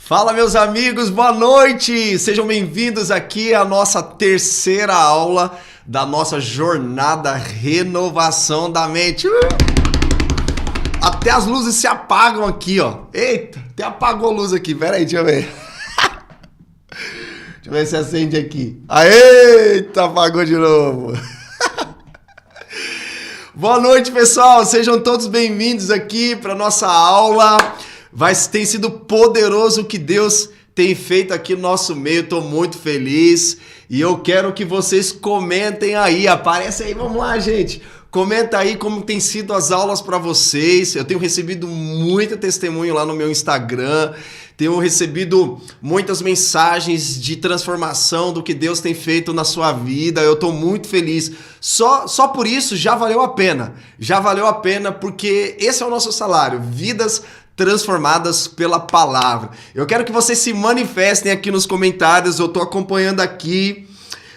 Fala, meus amigos, boa noite! Sejam bem-vindos aqui à nossa terceira aula da nossa jornada Renovação da Mente. Até as luzes se apagam aqui, ó. Eita, até apagou a luz aqui. Pera aí, deixa eu ver. Deixa eu ver se acende aqui. Eita, apagou de novo. Boa noite, pessoal. Sejam todos bem-vindos aqui para nossa aula. Tem sido poderoso o que Deus tem feito aqui no nosso meio. Estou muito feliz e eu quero que vocês comentem aí. Aparece aí, vamos lá, gente. Comenta aí como tem sido as aulas para vocês. Eu tenho recebido muito testemunho lá no meu Instagram. Tenho recebido muitas mensagens de transformação do que Deus tem feito na sua vida. Eu estou muito feliz. Só por isso já valeu a pena. Já valeu a pena porque esse é o nosso salário. Vidas transformadas pela palavra. Eu quero que vocês se manifestem aqui nos comentários. Eu estou acompanhando aqui.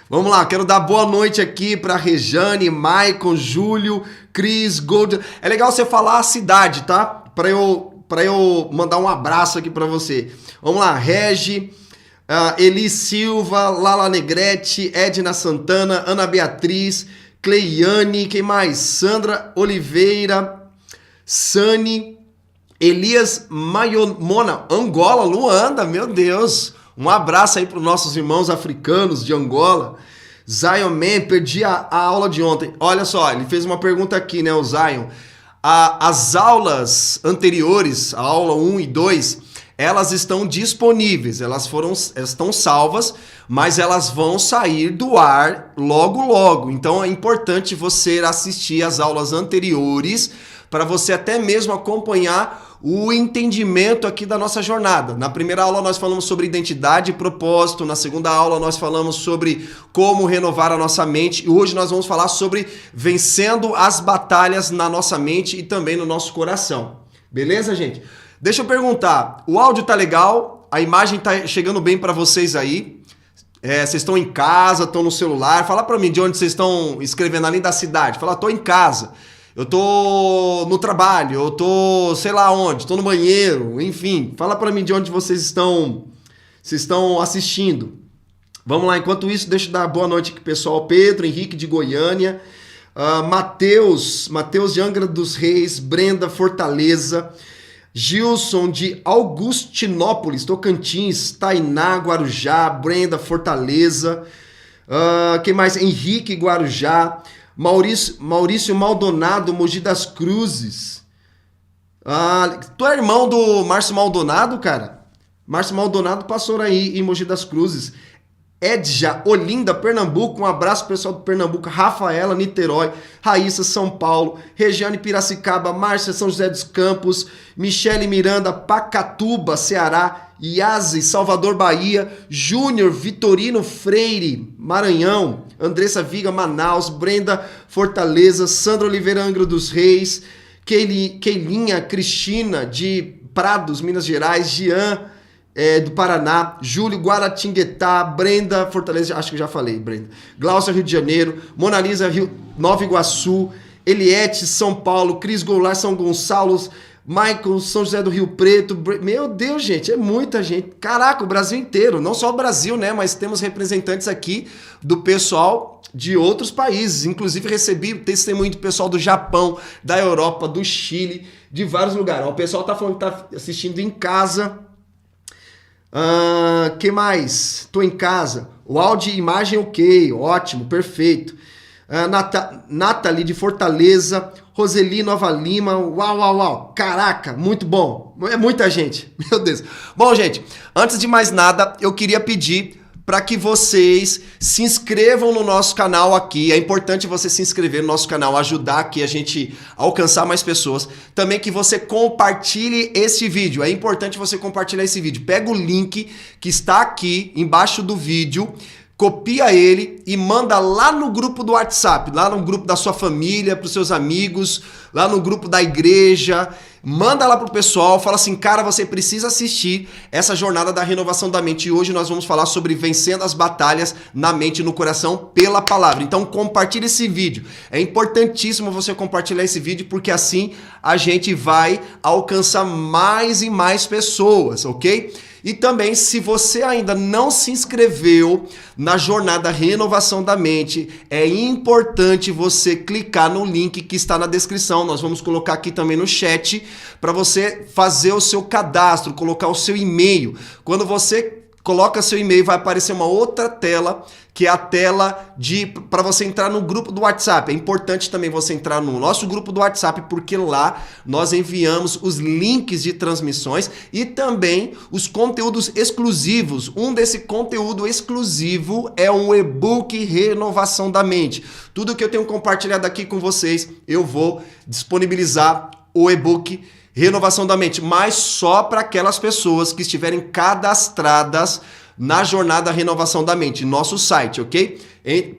Vamos lá, quero dar boa noite aqui para Rejane, Maicon, Júlio, Cris, Gold. É legal você falar a cidade, tá? Para eu mandar um abraço aqui para você. Vamos lá, Regi, Eli Silva, Lala Negrete, Edna Santana, Ana Beatriz, Cleiane, quem mais? Sandra Oliveira, Sani, Elias Mayomona, Angola, Luanda, meu Deus. Um abraço aí para os nossos irmãos africanos de Angola. Zion Man, perdi a aula de ontem. Olha só, ele fez uma pergunta aqui, né, o Zion. As aulas anteriores, a aula 1 e 2, elas estão disponíveis, elas estão salvas, mas elas vão sair do ar logo logo. Então é importante você assistir as aulas anteriores para você até mesmo acompanhar o entendimento aqui da nossa jornada. Na primeira aula nós falamos sobre identidade e propósito, na segunda aula nós falamos sobre como renovar a nossa mente e hoje nós vamos falar sobre vencendo as batalhas na nossa mente e também no nosso coração. Beleza, gente? Deixa eu perguntar, o áudio tá legal? A imagem tá chegando bem para vocês aí? Vocês estão em casa, estão no celular? Fala para mim de onde vocês estão escrevendo, além da cidade. Fala, tô em casa. Eu tô no trabalho, eu tô sei lá onde, tô no banheiro, enfim. Fala pra mim de onde vocês estão assistindo. Vamos lá, enquanto isso, deixa eu dar boa noite aqui, pessoal. Pedro, Henrique de Goiânia, Matheus de Angra dos Reis, Brenda, Fortaleza, Gilson de Augustinópolis, Tocantins, Tainá, Guarujá, Brenda, Fortaleza, quem mais? Henrique, Guarujá, Maurício Maldonado, Mogi das Cruzes. Tu é irmão do Márcio Maldonado, cara? Márcio Maldonado passou aí em Mogi das Cruzes. Edja, Olinda, Pernambuco. Um abraço pessoal do Pernambuco. Rafaela, Niterói. Raíssa, São Paulo. Regiane, Piracicaba. Márcia, São José dos Campos. Michele Miranda, Pacatuba, Ceará. Iazi, Salvador, Bahia. Júnior, Vitorino Freire, Maranhão. Andressa Viga, Manaus. Brenda, Fortaleza. Sandra Oliveira, Angra dos Reis. Keilinha, Cristina, de Prados, Minas Gerais. Jean, do Paraná. Júlio, Guaratinguetá. Brenda, Fortaleza, acho que já falei, Brenda. Glaucia, Rio de Janeiro. Mona Lisa, Nova Iguaçu. Eliette, São Paulo. Cris Goulart, São Gonçalo. Michael, São José do Rio Preto. Meu Deus, gente, é muita gente. Caraca, o Brasil inteiro. Não só o Brasil, né? Mas temos representantes aqui do pessoal de outros países. Inclusive, recebi testemunho do pessoal do Japão, da Europa, do Chile, de vários lugares. O pessoal tá falando que tá assistindo em casa. Que mais? Tô em casa. O áudio e imagem ok, ótimo, perfeito. Nathalie de Fortaleza. Roseli, Nova Lima. Uau. Caraca, muito bom. É muita gente. Meu Deus. Bom, gente, antes de mais nada, eu queria pedir para que vocês se inscrevam no nosso canal aqui. É importante você se inscrever no nosso canal, ajudar aqui a gente a alcançar mais pessoas. Também que você compartilhe esse vídeo. É importante você compartilhar esse vídeo. Pega o link que está aqui embaixo do vídeo, copia ele e manda lá no grupo do WhatsApp, lá no grupo da sua família, para os seus amigos, lá no grupo da igreja. Manda lá pro pessoal, fala assim, cara, você precisa assistir essa jornada da renovação da mente. E hoje nós vamos falar sobre vencendo as batalhas na mente e no coração pela palavra. Então compartilha esse vídeo. É importantíssimo você compartilhar esse vídeo, porque assim a gente vai alcançar mais e mais pessoas, ok? E também, se você ainda não se inscreveu na jornada Renovação da Mente, é importante você clicar no link que está na descrição. Nós vamos colocar aqui também no chat para você fazer o seu cadastro, colocar o seu e-mail. Quando você coloca seu e-mail, vai aparecer uma outra tela, que é a tela para você entrar no grupo do WhatsApp. É importante também você entrar no nosso grupo do WhatsApp, porque lá nós enviamos os links de transmissões e também os conteúdos exclusivos. Um desse conteúdo exclusivo é um e-book Renovação da Mente. Tudo que eu tenho compartilhado aqui com vocês, eu vou disponibilizar o e-book Renovação da Mente, mas só para aquelas pessoas que estiverem cadastradas na jornada Renovação da Mente, nosso site, ok?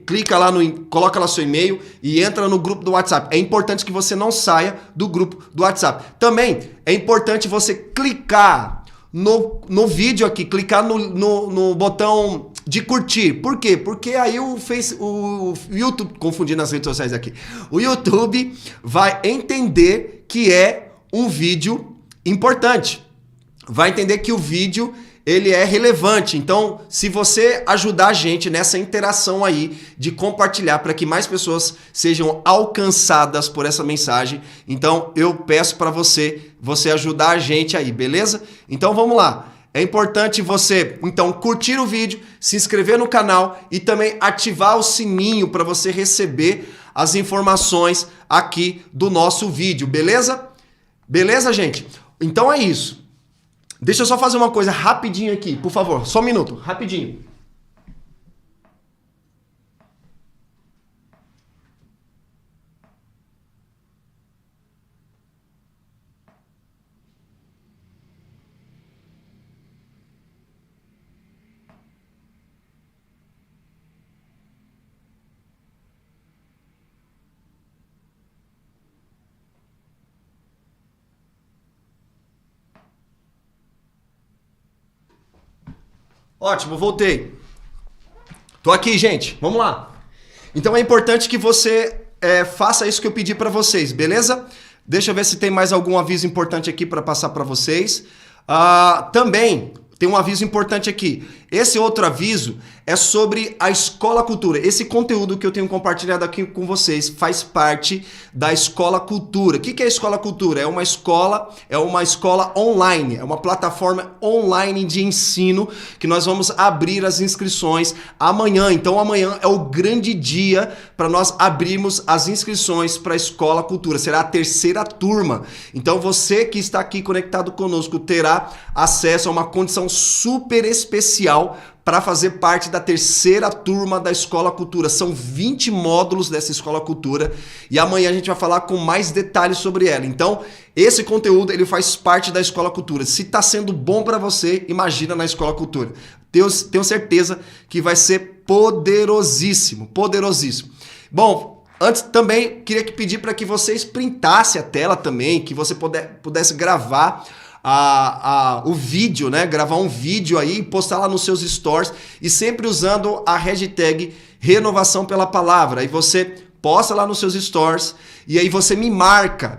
Clica lá, coloca lá seu e-mail e entra no grupo do WhatsApp. É importante que você não saia do grupo do WhatsApp. Também é importante você clicar no vídeo aqui, clicar no botão de curtir. Por quê? Porque aí o YouTube, confundindo as redes sociais aqui, o YouTube vai entender que é um vídeo importante, vai entender que o vídeo ele é relevante. Então, se você ajudar a gente nessa interação aí de compartilhar para que mais pessoas sejam alcançadas por essa mensagem, então eu peço para você ajudar a gente aí, beleza? Então vamos lá. É importante você, então, curtir o vídeo, se inscrever no canal e também ativar o sininho para você receber as informações aqui do nosso vídeo, beleza? Beleza, gente? Então é isso. Deixa eu só fazer uma coisa rapidinho aqui, por favor. Só um minuto, rapidinho. Ótimo, voltei. Tô aqui, gente. Vamos lá. Então é importante que você faça isso que eu pedi para vocês, beleza? Deixa eu ver se tem mais algum aviso importante aqui para passar para vocês. Também tem um aviso importante aqui. Esse outro aviso é sobre a Escola Cultura. Esse conteúdo que eu tenho compartilhado aqui com vocês faz parte da Escola Cultura. O que é a Escola Cultura? É uma escola online, é uma plataforma online de ensino que nós vamos abrir as inscrições amanhã. Então amanhã é o grande dia para nós abrirmos as inscrições para a Escola Cultura. Será a terceira turma. Então você que está aqui conectado conosco terá acesso a uma condição super especial para fazer parte da terceira turma da Escola Cultura. São 20 módulos dessa Escola Cultura e amanhã a gente vai falar com mais detalhes sobre ela. Então, esse conteúdo ele faz parte da Escola Cultura. Se está sendo bom para você, imagina na Escola Cultura. Tenho certeza que vai ser poderosíssimo, poderosíssimo. Bom, antes também queria pedir para que vocês printassem a tela também, que você pudesse gravar o vídeo, né? Gravar um vídeo aí e postar lá nos seus stories e sempre usando a hashtag Renovação pela Palavra. Aí você posta lá nos seus stories e aí você me marca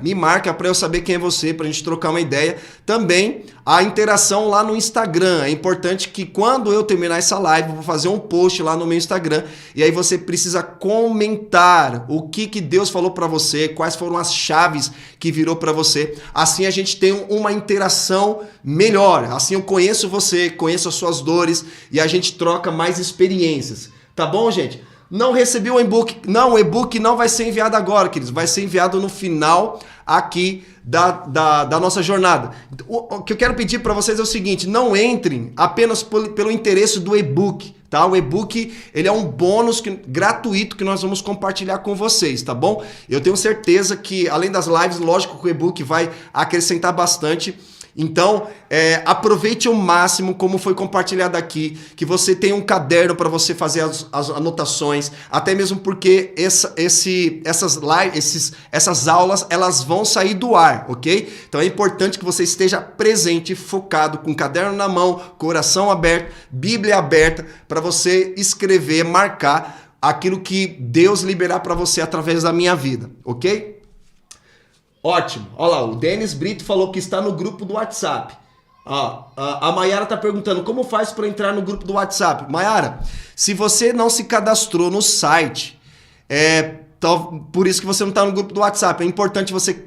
para eu saber quem é você, pra gente trocar uma ideia. Também a interação lá no Instagram. É importante que quando eu terminar essa live, eu vou fazer um post lá no meu Instagram e aí você precisa comentar o que Deus falou para você, quais foram as chaves que virou para você. Assim a gente tem uma interação melhor. Assim eu conheço você, conheço as suas dores e a gente troca mais experiências. Tá bom, gente? Não recebi o e-book. Não, o e-book não vai ser enviado agora, queridos. Vai ser enviado no final aqui da nossa jornada. O que eu quero pedir para vocês é o seguinte: não entrem apenas pelo interesse do e-book, tá? O e-book ele é um bônus gratuito que nós vamos compartilhar com vocês, tá bom? Eu tenho certeza que, além das lives, lógico que o e-book vai acrescentar bastante. Então, aproveite ao máximo, como foi compartilhado aqui, que você tem um caderno para você fazer as anotações, até mesmo porque essas aulas elas vão sair do ar, ok? Então é importante que você esteja presente, focado, com o caderno na mão, coração aberto, Bíblia aberta, para você escrever, marcar aquilo que Deus liberar para você através da minha vida, ok? Ótimo. Olha lá, o Denis Brito falou que está no grupo do WhatsApp. A Mayara está perguntando como faz para entrar no grupo do WhatsApp. Mayara, se você não se cadastrou no site, por isso que você não está no grupo do WhatsApp. É importante você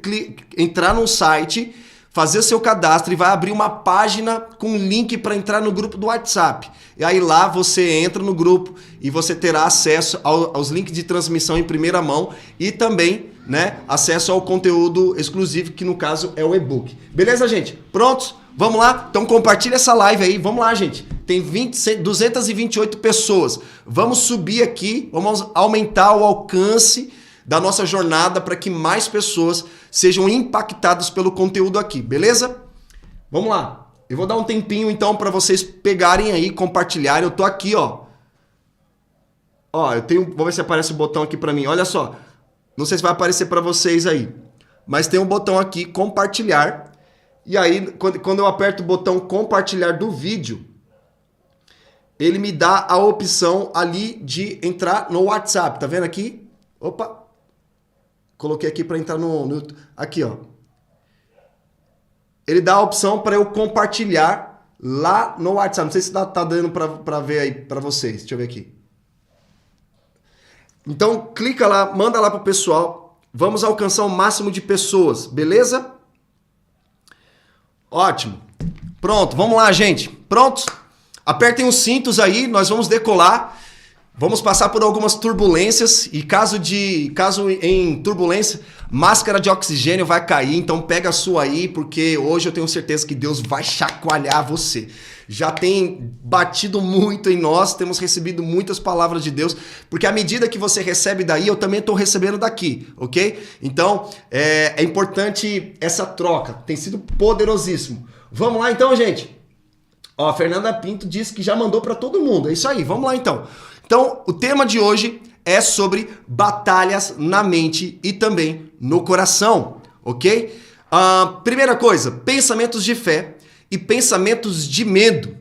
entrar no site, fazer o seu cadastro e vai abrir uma página com link para entrar no grupo do WhatsApp. E aí lá você entra no grupo e você terá acesso aos links de transmissão em primeira mão e também, né, acesso ao conteúdo exclusivo, que no caso é o e-book. Beleza, gente? Prontos? Vamos lá? Então compartilha essa live aí. Vamos lá, gente. Tem 228 pessoas. Vamos subir aqui, vamos aumentar o alcance da nossa jornada para que mais pessoas sejam impactadas pelo conteúdo aqui, beleza? Vamos lá. Eu vou dar um tempinho então para vocês pegarem aí, compartilharem. Eu tô aqui, ó. Vou ver se aparece o botão aqui para mim. Olha só. Não sei se vai aparecer para vocês aí, mas tem um botão aqui, compartilhar. E aí, quando eu aperto o botão compartilhar do vídeo, ele me dá a opção ali de entrar no WhatsApp. Tá vendo aqui? Opa! Coloquei aqui para entrar no... Aqui, ó. Ele dá a opção para eu compartilhar lá no WhatsApp. Não sei se tá dando para ver aí para vocês. Deixa eu ver aqui. Então, clica lá, manda lá pro pessoal. Vamos alcançar o máximo de pessoas, beleza? Ótimo. Pronto, vamos lá, gente. Prontos? Apertem os cintos aí, nós vamos decolar. Vamos passar por algumas turbulências e caso em turbulência, máscara de oxigênio vai cair, então pega a sua aí, porque hoje eu tenho certeza que Deus vai chacoalhar você. Já tem batido muito em nós, temos recebido muitas palavras de Deus, porque à medida que você recebe daí, eu também estou recebendo daqui, ok? Então, é importante essa troca, tem sido poderosíssimo. Vamos lá então, gente? Ó, a Fernanda Pinto disse que já mandou para todo mundo, é isso aí, vamos lá então. Então, o tema de hoje é sobre batalhas na mente e também no coração, ok? Primeira coisa, pensamentos de fé e pensamentos de medo.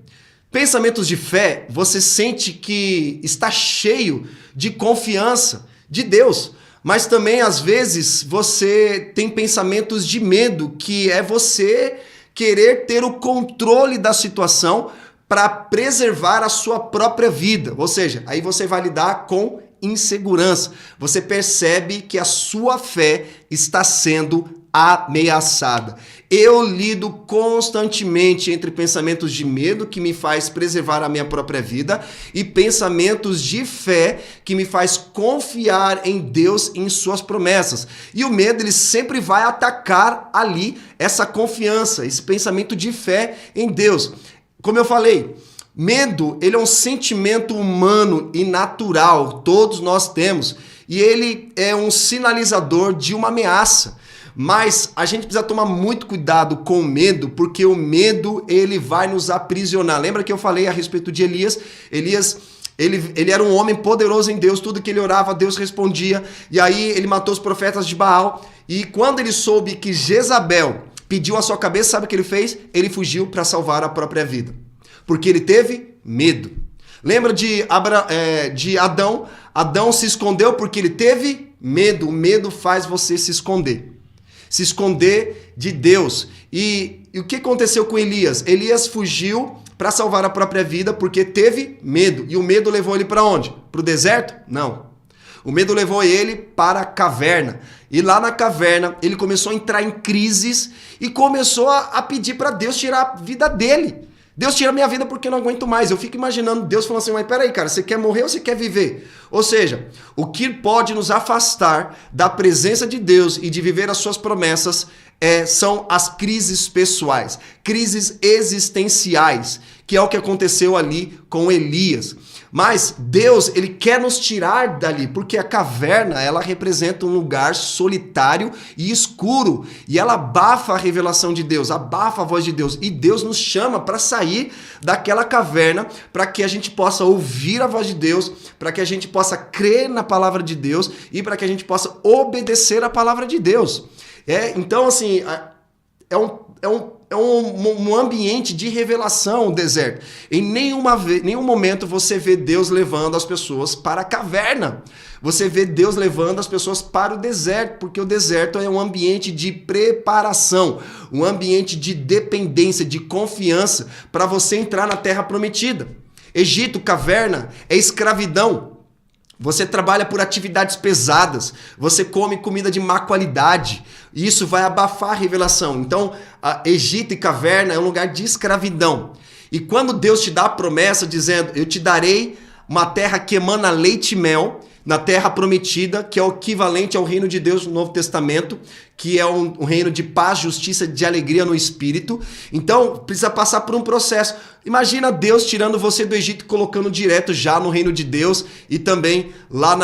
Pensamentos de fé, você sente que está cheio de confiança de Deus, mas também às vezes você tem pensamentos de medo, que é você querer ter o controle da situação para preservar a sua própria vida. Ou seja, aí você vai lidar com insegurança. Você percebe que a sua fé está sendo ameaçada. Eu lido constantemente entre pensamentos de medo, que me faz preservar a minha própria vida, e pensamentos de fé, que me faz confiar em Deus e em suas promessas. E o medo, ele sempre vai atacar ali essa confiança, esse pensamento de fé em Deus. Como eu falei, medo, ele é um sentimento humano e natural, todos nós temos, e ele é um sinalizador de uma ameaça. Mas a gente precisa tomar muito cuidado com o medo, porque o medo, ele vai nos aprisionar. Lembra que eu falei a respeito de Elias? Ele era um homem poderoso em Deus, tudo que ele orava, Deus respondia, e aí ele matou os profetas de Baal, e quando ele soube que Jezabel pediu a sua cabeça, sabe o que ele fez? Ele fugiu para salvar a própria vida. Porque ele teve medo. Lembra de Adão? Adão se escondeu porque ele teve medo. O medo faz você se esconder. Se esconder de Deus. E o que aconteceu com Elias? Elias fugiu para salvar a própria vida porque teve medo. E o medo levou ele para onde? Para o deserto? Não. O medo levou ele para a caverna. E lá na caverna, ele começou a entrar em crises e começou a pedir para Deus tirar a vida dele. Deus tira minha vida porque eu não aguento mais. Eu fico imaginando Deus falando assim, mas peraí, cara, você quer morrer ou você quer viver? Ou seja, o que pode nos afastar da presença de Deus e de viver as suas promessas são as crises pessoais, crises existenciais, que é o que aconteceu ali com Elias. Mas Deus, ele quer nos tirar dali, porque a caverna, ela representa um lugar solitário e escuro, e ela abafa a revelação de Deus, abafa a voz de Deus, e Deus nos chama para sair daquela caverna, para que a gente possa ouvir a voz de Deus, para que a gente possa crer na palavra de Deus, e para que a gente possa obedecer a palavra de Deus. Então, assim, é um ambiente de revelação, o deserto. Em nenhum momento você vê Deus levando as pessoas para a caverna. Você vê Deus levando as pessoas para o deserto, porque o deserto é um ambiente de preparação, um ambiente de dependência, de confiança para você entrar na terra prometida. Egito, caverna, é escravidão. Você trabalha por atividades pesadas, você come comida de má qualidade, e isso vai abafar a revelação. Então, Egito e caverna é um lugar de escravidão. E quando Deus te dá a promessa dizendo, eu te darei uma terra que emana leite e mel, na terra prometida, que é o equivalente ao reino de Deus no Novo Testamento, que é um reino de paz, justiça, de alegria no Espírito. Então, precisa passar por um processo. Imagina Deus tirando você do Egito e colocando direto já no reino de Deus e também lá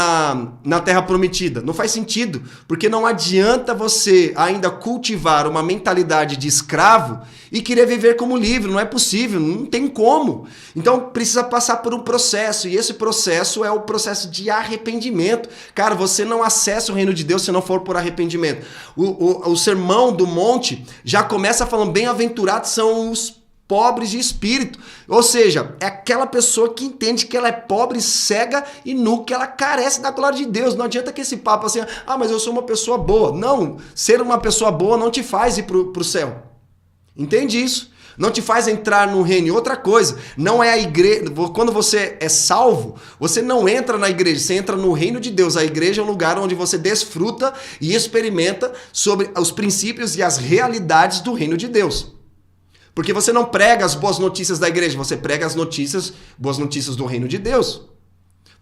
na terra prometida. Não faz sentido, porque não adianta você ainda cultivar uma mentalidade de escravo e querer viver como livre. Não é possível, não tem como. Então, precisa passar por um processo, e esse processo é o processo de arrependimento. Cara, você não acessa o reino de Deus se não for por arrependimento. O Sermão do Monte já começa falando, bem-aventurados são os pobres de espírito. Ou seja, é aquela pessoa que entende que ela é pobre, cega e nu, que ela carece da glória de Deus. Não adianta que esse papo assim, mas eu sou uma pessoa boa. Não, ser uma pessoa boa não te faz ir pro céu. Entende isso? Não te faz entrar no reino. E outra coisa, não é a igreja. Quando você é salvo, você não entra na igreja, você entra no reino de Deus. A igreja é um lugar onde você desfruta e experimenta sobre os princípios e as realidades do reino de Deus. Porque você não prega as boas notícias da igreja, você prega as boas notícias do reino de Deus.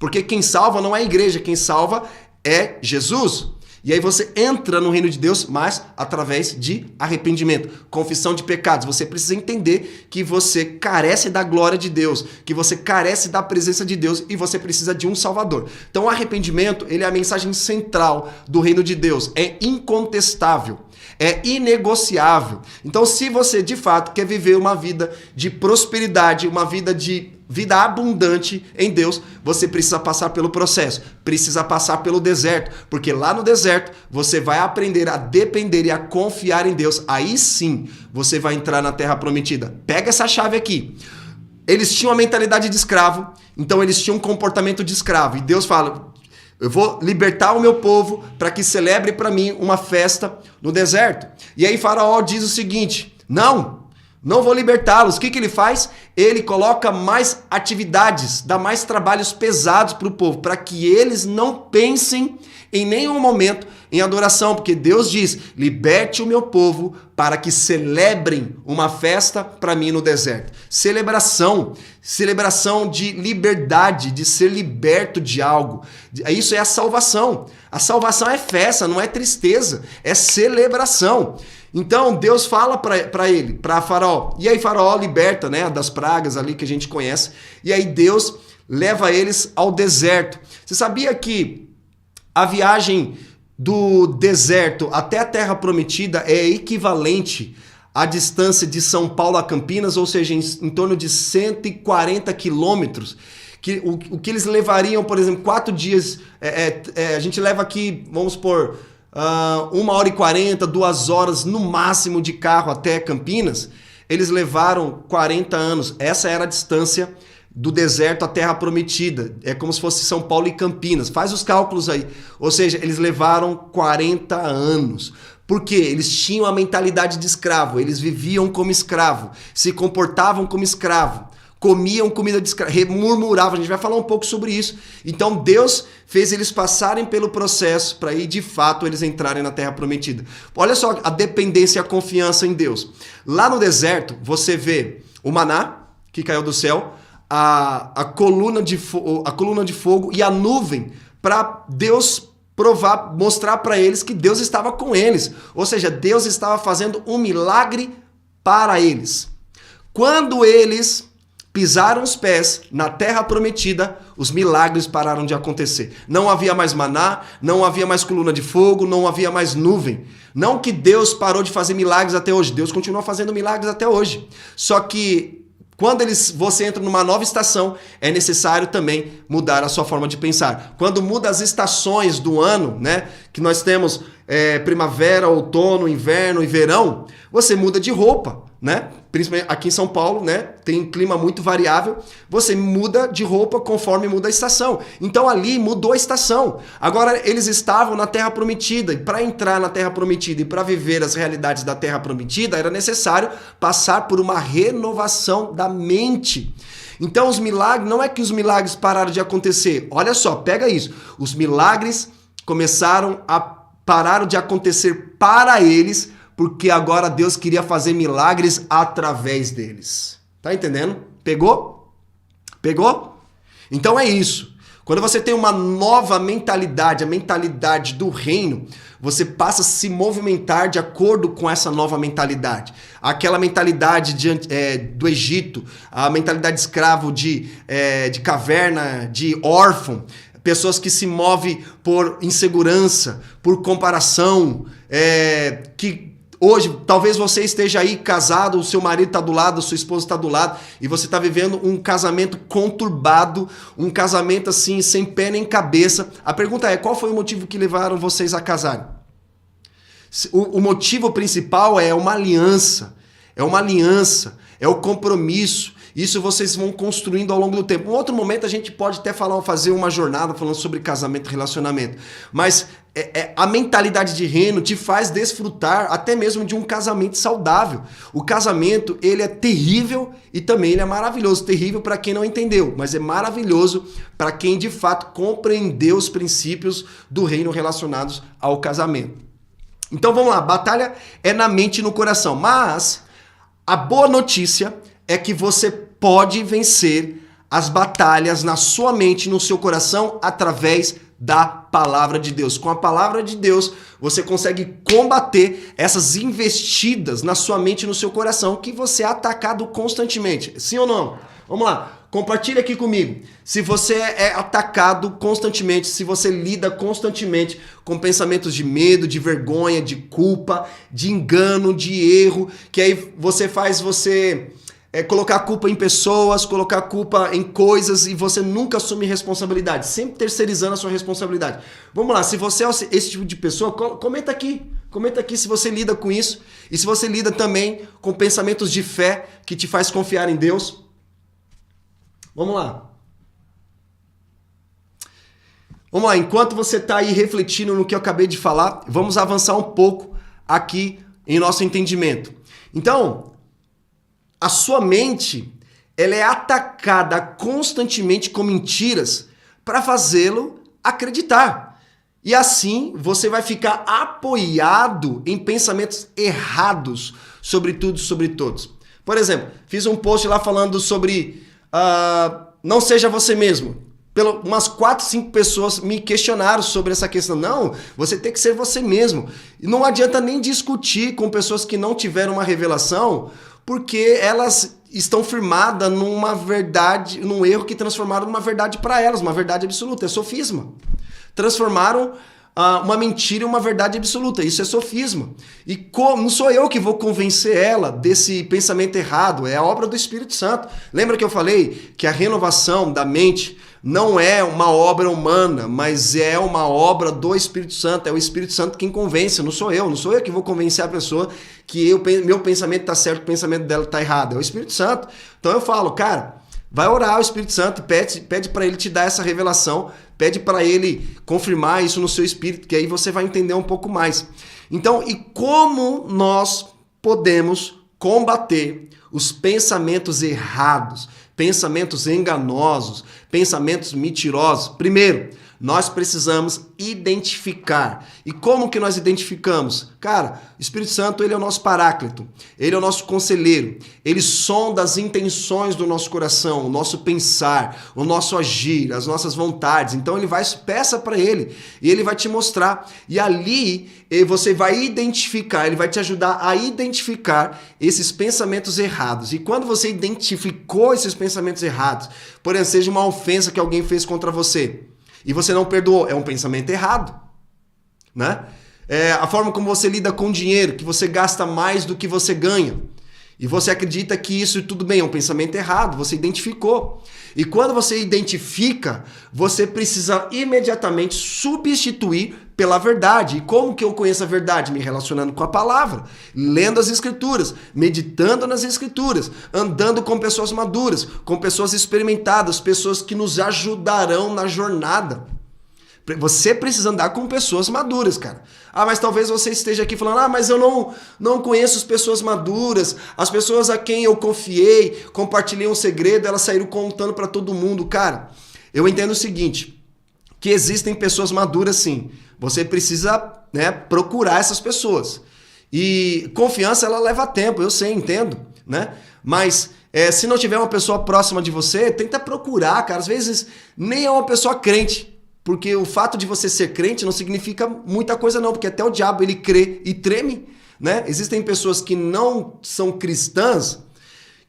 Porque quem salva não é a igreja, quem salva é Jesus. E aí você entra no reino de Deus, mas através de arrependimento, confissão de pecados. Você precisa entender que você carece da glória de Deus, que você carece da presença de Deus e você precisa de um Salvador. Então o arrependimento, ele é a mensagem central do reino de Deus, é incontestável. É inegociável. Então, se você de fato quer viver uma vida de prosperidade, uma vida de vida abundante em Deus, você precisa passar pelo processo, precisa passar pelo deserto, porque lá no deserto você vai aprender a depender e a confiar em Deus. Aí sim, você vai entrar na terra prometida. Pega essa chave aqui. Eles tinham a mentalidade de escravo, então eles tinham um comportamento de escravo. E Deus fala: eu vou libertar o meu povo para que celebre para mim uma festa no deserto. E aí Faraó diz o seguinte: não vou libertá-los. O que ele faz? Ele coloca mais atividades, dá mais trabalhos pesados para o povo, para que eles não pensem em nenhum momento em adoração, porque Deus diz: liberte o meu povo para que celebrem uma festa para mim no deserto. Celebração de liberdade, de ser liberto de algo. Isso é a salvação. A salvação é festa, não é tristeza, é celebração. Então Deus fala para Faraó, e aí Faraó liberta, né, das pragas ali que a gente conhece, e aí Deus leva eles ao deserto. Você sabia que a viagem do deserto até a Terra Prometida é equivalente à distância de São Paulo a Campinas, ou seja, em torno de 140 quilômetros? O que eles levariam, por exemplo, 4 dias, a gente leva aqui, vamos supor, 1h40, 2 horas no máximo de carro até Campinas. Eles levaram 40 anos. Essa era a distância do deserto à Terra Prometida. É como se fosse São Paulo e Campinas. Faz os cálculos aí. Ou seja, eles levaram 40 anos. Por quê? Eles tinham a mentalidade de escravo. Eles viviam como escravo. Se comportavam como escravo. Comiam comida de escravo. Murmuravam. A gente vai falar um pouco sobre isso. Então Deus fez eles passarem pelo processo para aí de fato eles entrarem na Terra Prometida. Olha só a dependência e a confiança em Deus. Lá no deserto você vê o maná que caiu do céu, a coluna de fogo e a nuvem para Deus mostrar para eles que Deus estava com eles. Ou seja, Deus estava fazendo um milagre para eles. Quando eles pisaram os pés na Terra Prometida, os milagres pararam de acontecer. Não havia mais maná, não havia mais coluna de fogo, não havia mais nuvem. Não que Deus parou de fazer milagres até hoje, Deus continua fazendo milagres até hoje. Só que quando você entra numa nova estação, é necessário também mudar a sua forma de pensar. Quando muda as estações do ano, né, que nós temos primavera, outono, inverno e verão, você muda de roupa, né? Principalmente aqui em São Paulo, né, tem um clima muito variável, você muda de roupa conforme muda a estação. Então ali mudou a estação. Agora eles estavam na Terra Prometida, e para entrar na Terra Prometida e para viver as realidades da Terra Prometida, era necessário passar por uma renovação da mente. Então os milagres, não é que os milagres pararam de acontecer. Olha só, pega isso. Os milagres pararam de acontecer para eles, porque agora Deus queria fazer milagres através deles. Tá entendendo? Pegou? Pegou? Então é isso. Quando você tem uma nova mentalidade, a mentalidade do reino, você passa a se movimentar de acordo com essa nova mentalidade. Aquela mentalidade do Egito, a mentalidade de escravo, de caverna, de órfão, pessoas que se movem por insegurança, por comparação, que hoje, talvez você esteja aí casado, o seu marido está do lado, a sua esposa está do lado, e você está vivendo um casamento conturbado, um casamento assim, sem pé nem cabeça. A pergunta é, qual foi o motivo que levaram vocês a casarem? O motivo principal é uma aliança, é o compromisso. Isso vocês vão construindo ao longo do tempo. Em outro momento a gente pode até fazer uma jornada falando sobre casamento e relacionamento. Mas a mentalidade de reino te faz desfrutar até mesmo de um casamento saudável. O casamento, ele é terrível e também ele é maravilhoso. Terrível para quem não entendeu, mas é maravilhoso para quem de fato compreendeu os princípios do reino relacionados ao casamento. Então vamos lá, batalha é na mente e no coração. Mas a boa notícia é que você pode vencer as batalhas na sua mente, no seu coração, através da palavra de Deus. Com a palavra de Deus, você consegue combater essas investidas na sua mente e no seu coração, que você é atacado constantemente. Sim ou não? Vamos lá. Compartilha aqui comigo. Se você é atacado constantemente, se você lida constantemente com pensamentos de medo, de vergonha, de culpa, de engano, de erro, que aí faz você colocar a culpa em pessoas, colocar a culpa em coisas e você nunca assume responsabilidade, sempre terceirizando a sua responsabilidade. Vamos lá, se você é esse tipo de pessoa, comenta aqui. Comenta aqui se você lida com isso e se você lida também com pensamentos de fé que te faz confiar em Deus. Vamos lá. Vamos lá, enquanto você está aí refletindo no que eu acabei de falar, vamos avançar um pouco aqui em nosso entendimento. Então, a sua mente, ela é atacada constantemente com mentiras para fazê-lo acreditar. E assim, você vai ficar apoiado em pensamentos errados sobre tudo e sobre todos. Por exemplo, fiz um post lá falando sobre não seja você mesmo. Umas 4, 5 pessoas me questionaram sobre essa questão. Não, você tem que ser você mesmo. E não adianta nem discutir com pessoas que não tiveram uma revelação, porque elas estão firmadas numa verdade, num erro que transformaram numa verdade para elas, uma verdade absoluta. É sofisma. Transformaram uma mentira em uma verdade absoluta. Isso é sofisma. E não sou eu que vou convencer ela desse pensamento errado, é a obra do Espírito Santo. Lembra que eu falei que a renovação da mente não é uma obra humana, mas é uma obra do Espírito Santo. É o Espírito Santo quem convence, não sou eu que vou convencer a pessoa que meu pensamento está certo, o pensamento dela está errado. É o Espírito Santo. Então eu falo, cara, vai orar ao Espírito Santo e pede para ele te dar essa revelação, pede para ele confirmar isso no seu espírito, que aí você vai entender um pouco mais. Então, e como nós podemos combater os pensamentos errados, pensamentos enganosos, pensamentos mentirosos? Primeiro, nós precisamos identificar. E como que nós identificamos? Cara, o Espírito Santo, ele é o nosso paráclito, ele é o nosso conselheiro, ele sonda as intenções do nosso coração, o nosso pensar, o nosso agir, as nossas vontades. Então ele peça para ele e ele vai te mostrar. E ali você vai identificar, ele vai te ajudar a identificar esses pensamentos errados. E quando você identificou esses pensamentos errados, por exemplo, seja uma ofensa que alguém fez contra você, e você não perdoou, é um pensamento errado, né? A forma como você lida com dinheiro, que você gasta mais do que você ganha, e você acredita que isso tudo bem, é um pensamento errado, você identificou. E quando você identifica, você precisa imediatamente substituir pela verdade. E como que eu conheço a verdade? Me relacionando com a palavra, lendo as escrituras, meditando nas escrituras, andando com pessoas maduras, com pessoas experimentadas, pessoas que nos ajudarão na jornada. Você precisa andar com pessoas maduras, cara. Mas talvez você esteja aqui falando, mas eu não conheço as pessoas maduras, as pessoas a quem eu confiei, compartilhei um segredo, elas saíram contando para todo mundo. Cara, eu entendo o seguinte, que existem pessoas maduras sim. Você precisa, procurar essas pessoas. E confiança, ela leva tempo, eu sei, entendo, né? Mas se não tiver uma pessoa próxima de você, tenta procurar, cara. Às vezes nem é uma pessoa crente. Porque o fato de você ser crente não significa muita coisa não, porque até o diabo ele crê e treme, né? Existem pessoas que não são cristãs,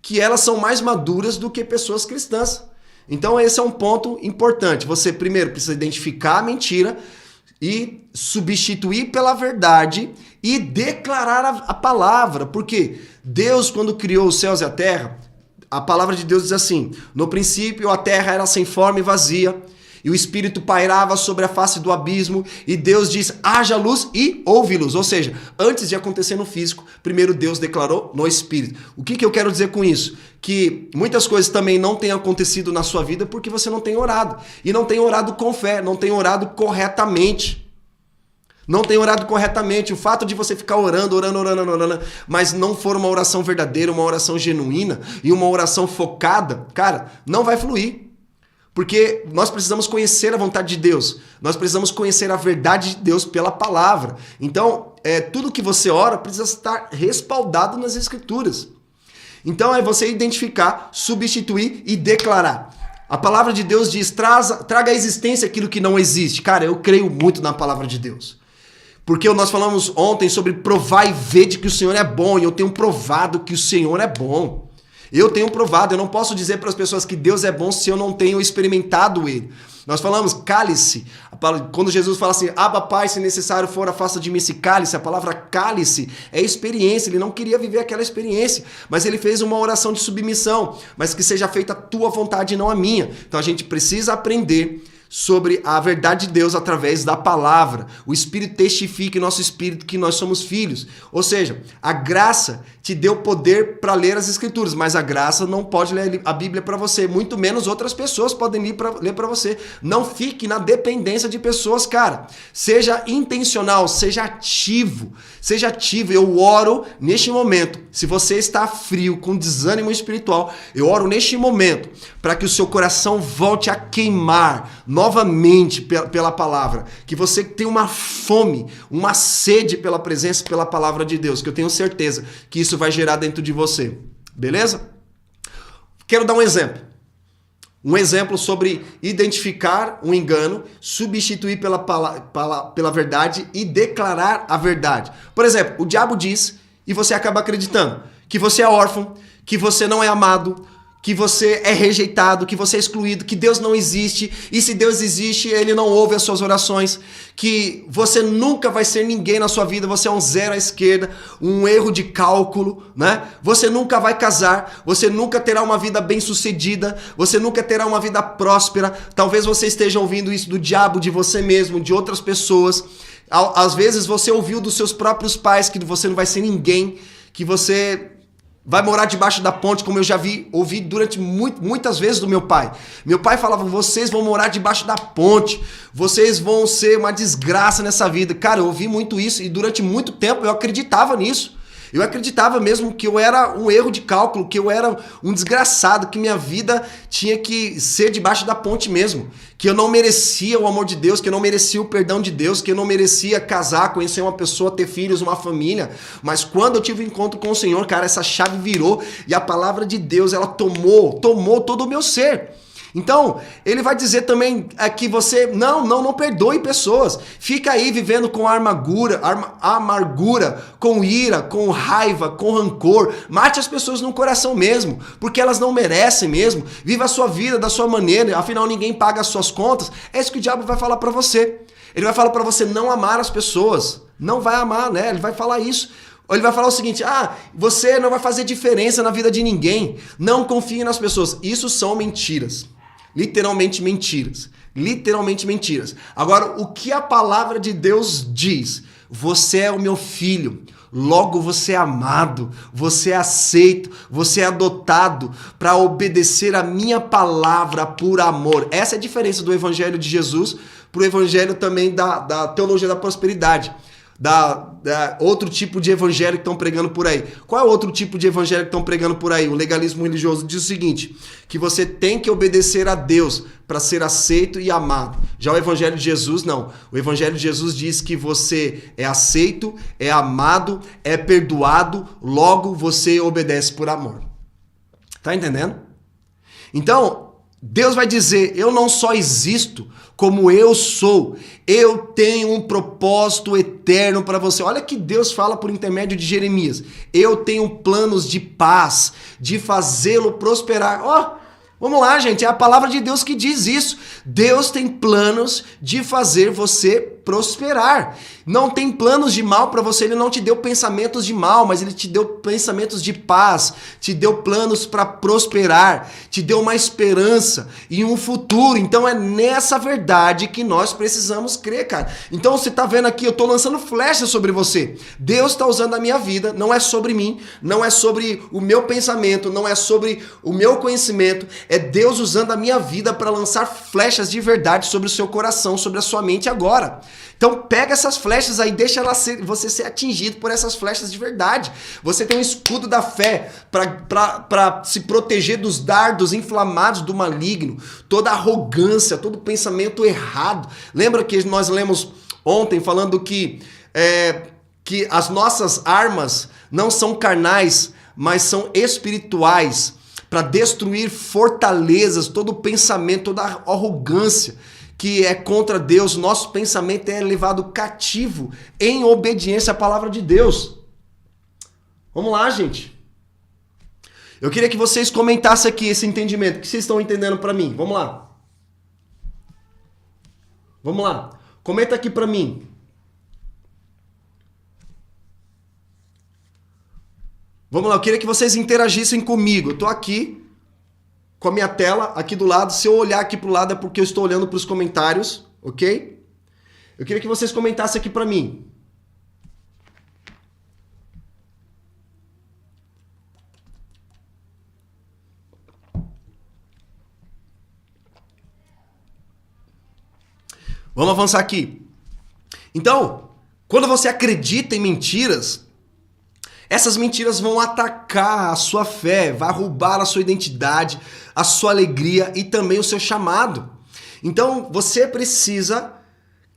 que elas são mais maduras do que pessoas cristãs. Então esse é um ponto importante. Você primeiro precisa identificar a mentira e substituir pela verdade e declarar a palavra. Porque Deus, quando criou os céus e a terra, a palavra de Deus diz assim: no princípio a terra era sem forma e vazia, e o Espírito pairava sobre a face do abismo, e Deus diz, haja luz e houve luz. Ou seja, antes de acontecer no físico, primeiro Deus declarou no Espírito. O que eu quero dizer com isso? Que muitas coisas também não têm acontecido na sua vida porque você não tem orado. E não tem orado com fé, não tem orado corretamente. Não tem orado corretamente. O fato de você ficar orando, mas não for uma oração verdadeira, uma oração genuína e uma oração focada, cara, não vai fluir. Porque nós precisamos conhecer a vontade de Deus. Nós precisamos conhecer a verdade de Deus pela palavra. Então, tudo que você ora precisa estar respaldado nas Escrituras. Então, é você identificar, substituir e declarar. A palavra de Deus diz, traga à existência aquilo que não existe. Cara, eu creio muito na palavra de Deus. Porque nós falamos ontem sobre provar e ver de que o Senhor é bom, e eu tenho provado que o Senhor é bom. Eu tenho provado, eu não posso dizer para as pessoas que Deus é bom se eu não tenho experimentado Ele. Nós falamos cálice, quando Jesus fala assim, Abba Pai, se necessário for, afasta de mim esse cálice, a palavra cálice é experiência, ele não queria viver aquela experiência, mas ele fez uma oração de submissão, mas que seja feita a tua vontade e não a minha. Então a gente precisa aprender sobre a verdade de Deus através da palavra. O Espírito testifica em nosso espírito que nós somos filhos. Ou seja, a graça te deu poder para ler as Escrituras, mas a graça não pode ler a Bíblia para você, muito menos outras pessoas podem ler para você. Não fique na dependência de pessoas, cara. Seja intencional, seja ativo. Seja ativo. Eu oro neste momento. Se você está frio, com desânimo espiritual, eu oro neste momento para que o seu coração volte a queimar novamente pela palavra, que você tenha uma fome, uma sede pela presença, pela palavra de Deus, que eu tenho certeza que isso vai gerar dentro de você, beleza? Quero dar um exemplo sobre identificar um engano, substituir pela verdade e declarar a verdade. Por exemplo, o diabo diz e você acaba acreditando que você é órfão, que você não é amado, que você é rejeitado, que você é excluído, que Deus não existe, e se Deus existe, Ele não ouve as suas orações, que você nunca vai ser ninguém na sua vida, você é um zero à esquerda, um erro de cálculo, né? Você nunca vai casar, você nunca terá uma vida bem-sucedida, você nunca terá uma vida próspera. Talvez você esteja ouvindo isso do diabo, de você mesmo, de outras pessoas. Às vezes você ouviu dos seus próprios pais que você não vai ser ninguém, que você vai morar debaixo da ponte, como eu já ouvi durante muitas vezes do meu pai. Meu pai falava, vocês vão morar debaixo da ponte, vocês vão ser uma desgraça nessa vida. Cara, eu ouvi muito isso e durante muito tempo eu acreditava nisso. Eu acreditava mesmo que eu era um erro de cálculo, que eu era um desgraçado, que minha vida tinha que ser debaixo da ponte mesmo, que eu não merecia o amor de Deus, que eu não merecia o perdão de Deus, que eu não merecia casar, conhecer uma pessoa, ter filhos, uma família. Mas quando eu tive um encontro com o Senhor, cara, essa chave virou e a palavra de Deus, ela tomou todo o meu ser. Então, ele vai dizer também que você não perdoe pessoas. Fica aí vivendo com amargura, com ira, com raiva, com rancor. Mate as pessoas no coração mesmo, porque elas não merecem mesmo. Viva a sua vida da sua maneira, afinal ninguém paga as suas contas. É isso que o diabo vai falar pra você. Ele vai falar pra você não amar as pessoas. Não vai amar, né? Ele vai falar isso. Ele vai falar o seguinte, você não vai fazer diferença na vida de ninguém. Não confie nas pessoas. Isso são mentiras. Literalmente mentiras. Literalmente mentiras. Agora, o que a palavra de Deus diz? Você é o meu filho. Logo você é amado, você é aceito, você é adotado para obedecer a minha palavra por amor. Essa é a diferença do evangelho de Jesus para o evangelho também da teologia da prosperidade. Outro tipo de evangelho que estão pregando por aí. Qual é o outro tipo de evangelho que estão pregando por aí? O legalismo religioso diz o seguinte, que você tem que obedecer a Deus para ser aceito e amado. Já o evangelho de Jesus, não. O evangelho de Jesus diz que você é aceito, é amado, é perdoado, logo você obedece por amor. Tá entendendo? Então, Deus vai dizer, eu não só existo, como eu sou, eu tenho um propósito eterno para você. Olha que Deus fala por intermédio de Jeremias. Eu tenho planos de paz, de fazê-lo prosperar. Vamos lá, gente, é a palavra de Deus que diz isso. Deus tem planos de fazer você prosperar. Não tem planos de mal para você, ele não te deu pensamentos de mal, mas ele te deu pensamentos de paz, te deu planos para prosperar, te deu uma esperança e um futuro. Então é nessa verdade que nós precisamos crer, cara. Então você tá vendo aqui, eu tô lançando flechas sobre você. Deus tá usando a minha vida, não é sobre mim, não é sobre o meu pensamento, não é sobre o meu conhecimento, é Deus usando a minha vida para lançar flechas de verdade sobre o seu coração, sobre a sua mente agora. Então pega essas flechas aí, deixa você ser atingido por essas flechas de verdade. Você tem um escudo da fé para se proteger dos dardos inflamados do maligno, toda arrogância, todo pensamento errado. Lembra que nós lemos ontem falando que as nossas armas não são carnais, mas são espirituais, para destruir fortalezas, todo pensamento, toda arrogância que é contra Deus. Nosso pensamento é levado cativo em obediência à palavra de Deus. Vamos lá, gente. Eu queria que vocês comentassem aqui esse entendimento. O que vocês estão entendendo para mim? Vamos lá. Vamos lá. Comenta aqui para mim. Vamos lá, eu queria que vocês interagissem comigo. Eu tô aqui com a minha tela aqui do lado. Se eu olhar aqui pro lado é porque eu estou olhando para os comentários, ok? Eu queria que vocês comentassem aqui para mim. Vamos avançar aqui. Então, quando você acredita em mentiras, essas mentiras vão atacar a sua fé, vai roubar a sua identidade, a sua alegria e também o seu chamado. Então, você precisa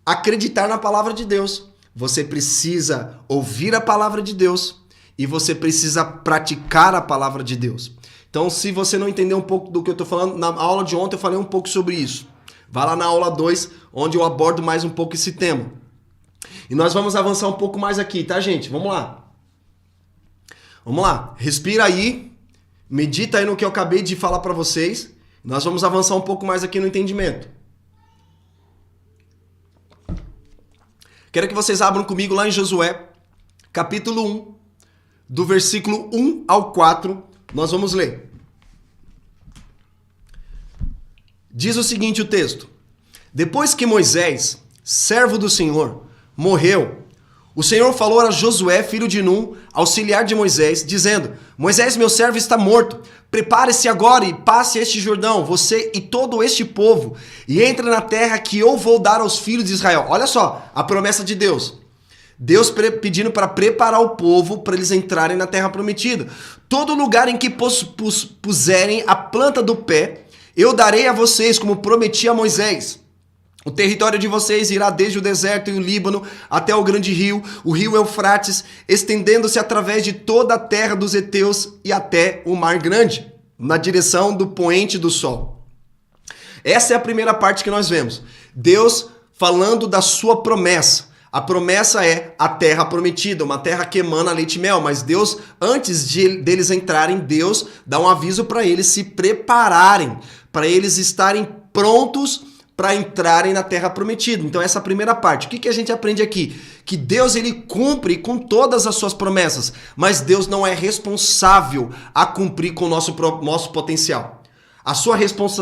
acreditar na palavra de Deus. Você precisa ouvir a palavra de Deus e você precisa praticar a palavra de Deus. Então, se você não entendeu um pouco do que eu estou falando, na aula de ontem eu falei um pouco sobre isso. Vai lá na aula 2, onde eu abordo mais um pouco esse tema. E nós vamos avançar um pouco mais aqui, tá, gente? Vamos lá. Vamos lá. Respira aí. Medita aí no que eu acabei de falar para vocês. Nós vamos avançar um pouco mais aqui no entendimento. Quero que vocês abram comigo lá em Josué, capítulo 1, do versículo 1 ao 4. Nós vamos ler. Diz o seguinte o texto: Depois que Moisés, servo do Senhor, morreu, o Senhor falou a Josué, filho de Num, auxiliar de Moisés, dizendo: Moisés, meu servo, está morto. Prepare-se agora e passe este Jordão, você e todo este povo, e entre na terra que eu vou dar aos filhos de Israel. Olha só, a promessa de Deus. Deus pedindo para preparar o povo para eles entrarem na terra prometida. Todo lugar em que puserem a planta do pé, eu darei a vocês, como prometi a Moisés. O território de vocês irá desde o deserto e o Líbano até o grande rio, o rio Eufrates, estendendo-se através de toda a terra dos heteus e até o Mar Grande, na direção do poente do sol. Essa é a primeira parte que nós vemos. Deus falando da sua promessa. A promessa é a terra prometida, uma terra que emana leite e mel, mas Deus, antes deles entrarem, Deus dá um aviso para eles se prepararem, para eles estarem prontos para entrarem na terra prometida. Então essa é a primeira parte. O que a gente aprende aqui? Que Deus ele cumpre com todas as suas promessas, mas Deus não é responsável a cumprir com o nosso potencial.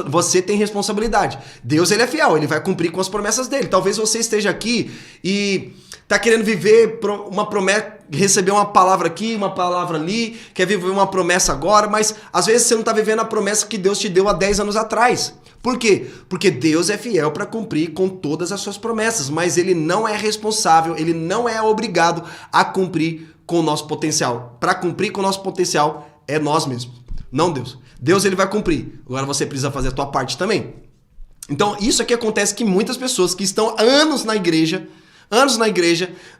Você tem responsabilidade. Deus ele é fiel, ele vai cumprir com as promessas dele. Talvez você esteja aqui e está querendo viver uma promessa, receber uma palavra aqui, uma palavra ali, quer viver uma promessa agora, mas às vezes você não está vivendo a promessa que Deus te deu há 10 anos atrás. Por quê? Porque Deus é fiel para cumprir com todas as suas promessas, mas ele não é responsável, ele não é obrigado a cumprir com o nosso potencial. Para cumprir com o nosso potencial é nós mesmos, não Deus. Deus ele vai cumprir. Agora você precisa fazer a tua parte também. Então isso aqui acontece que muitas pessoas que estão anos na igreja,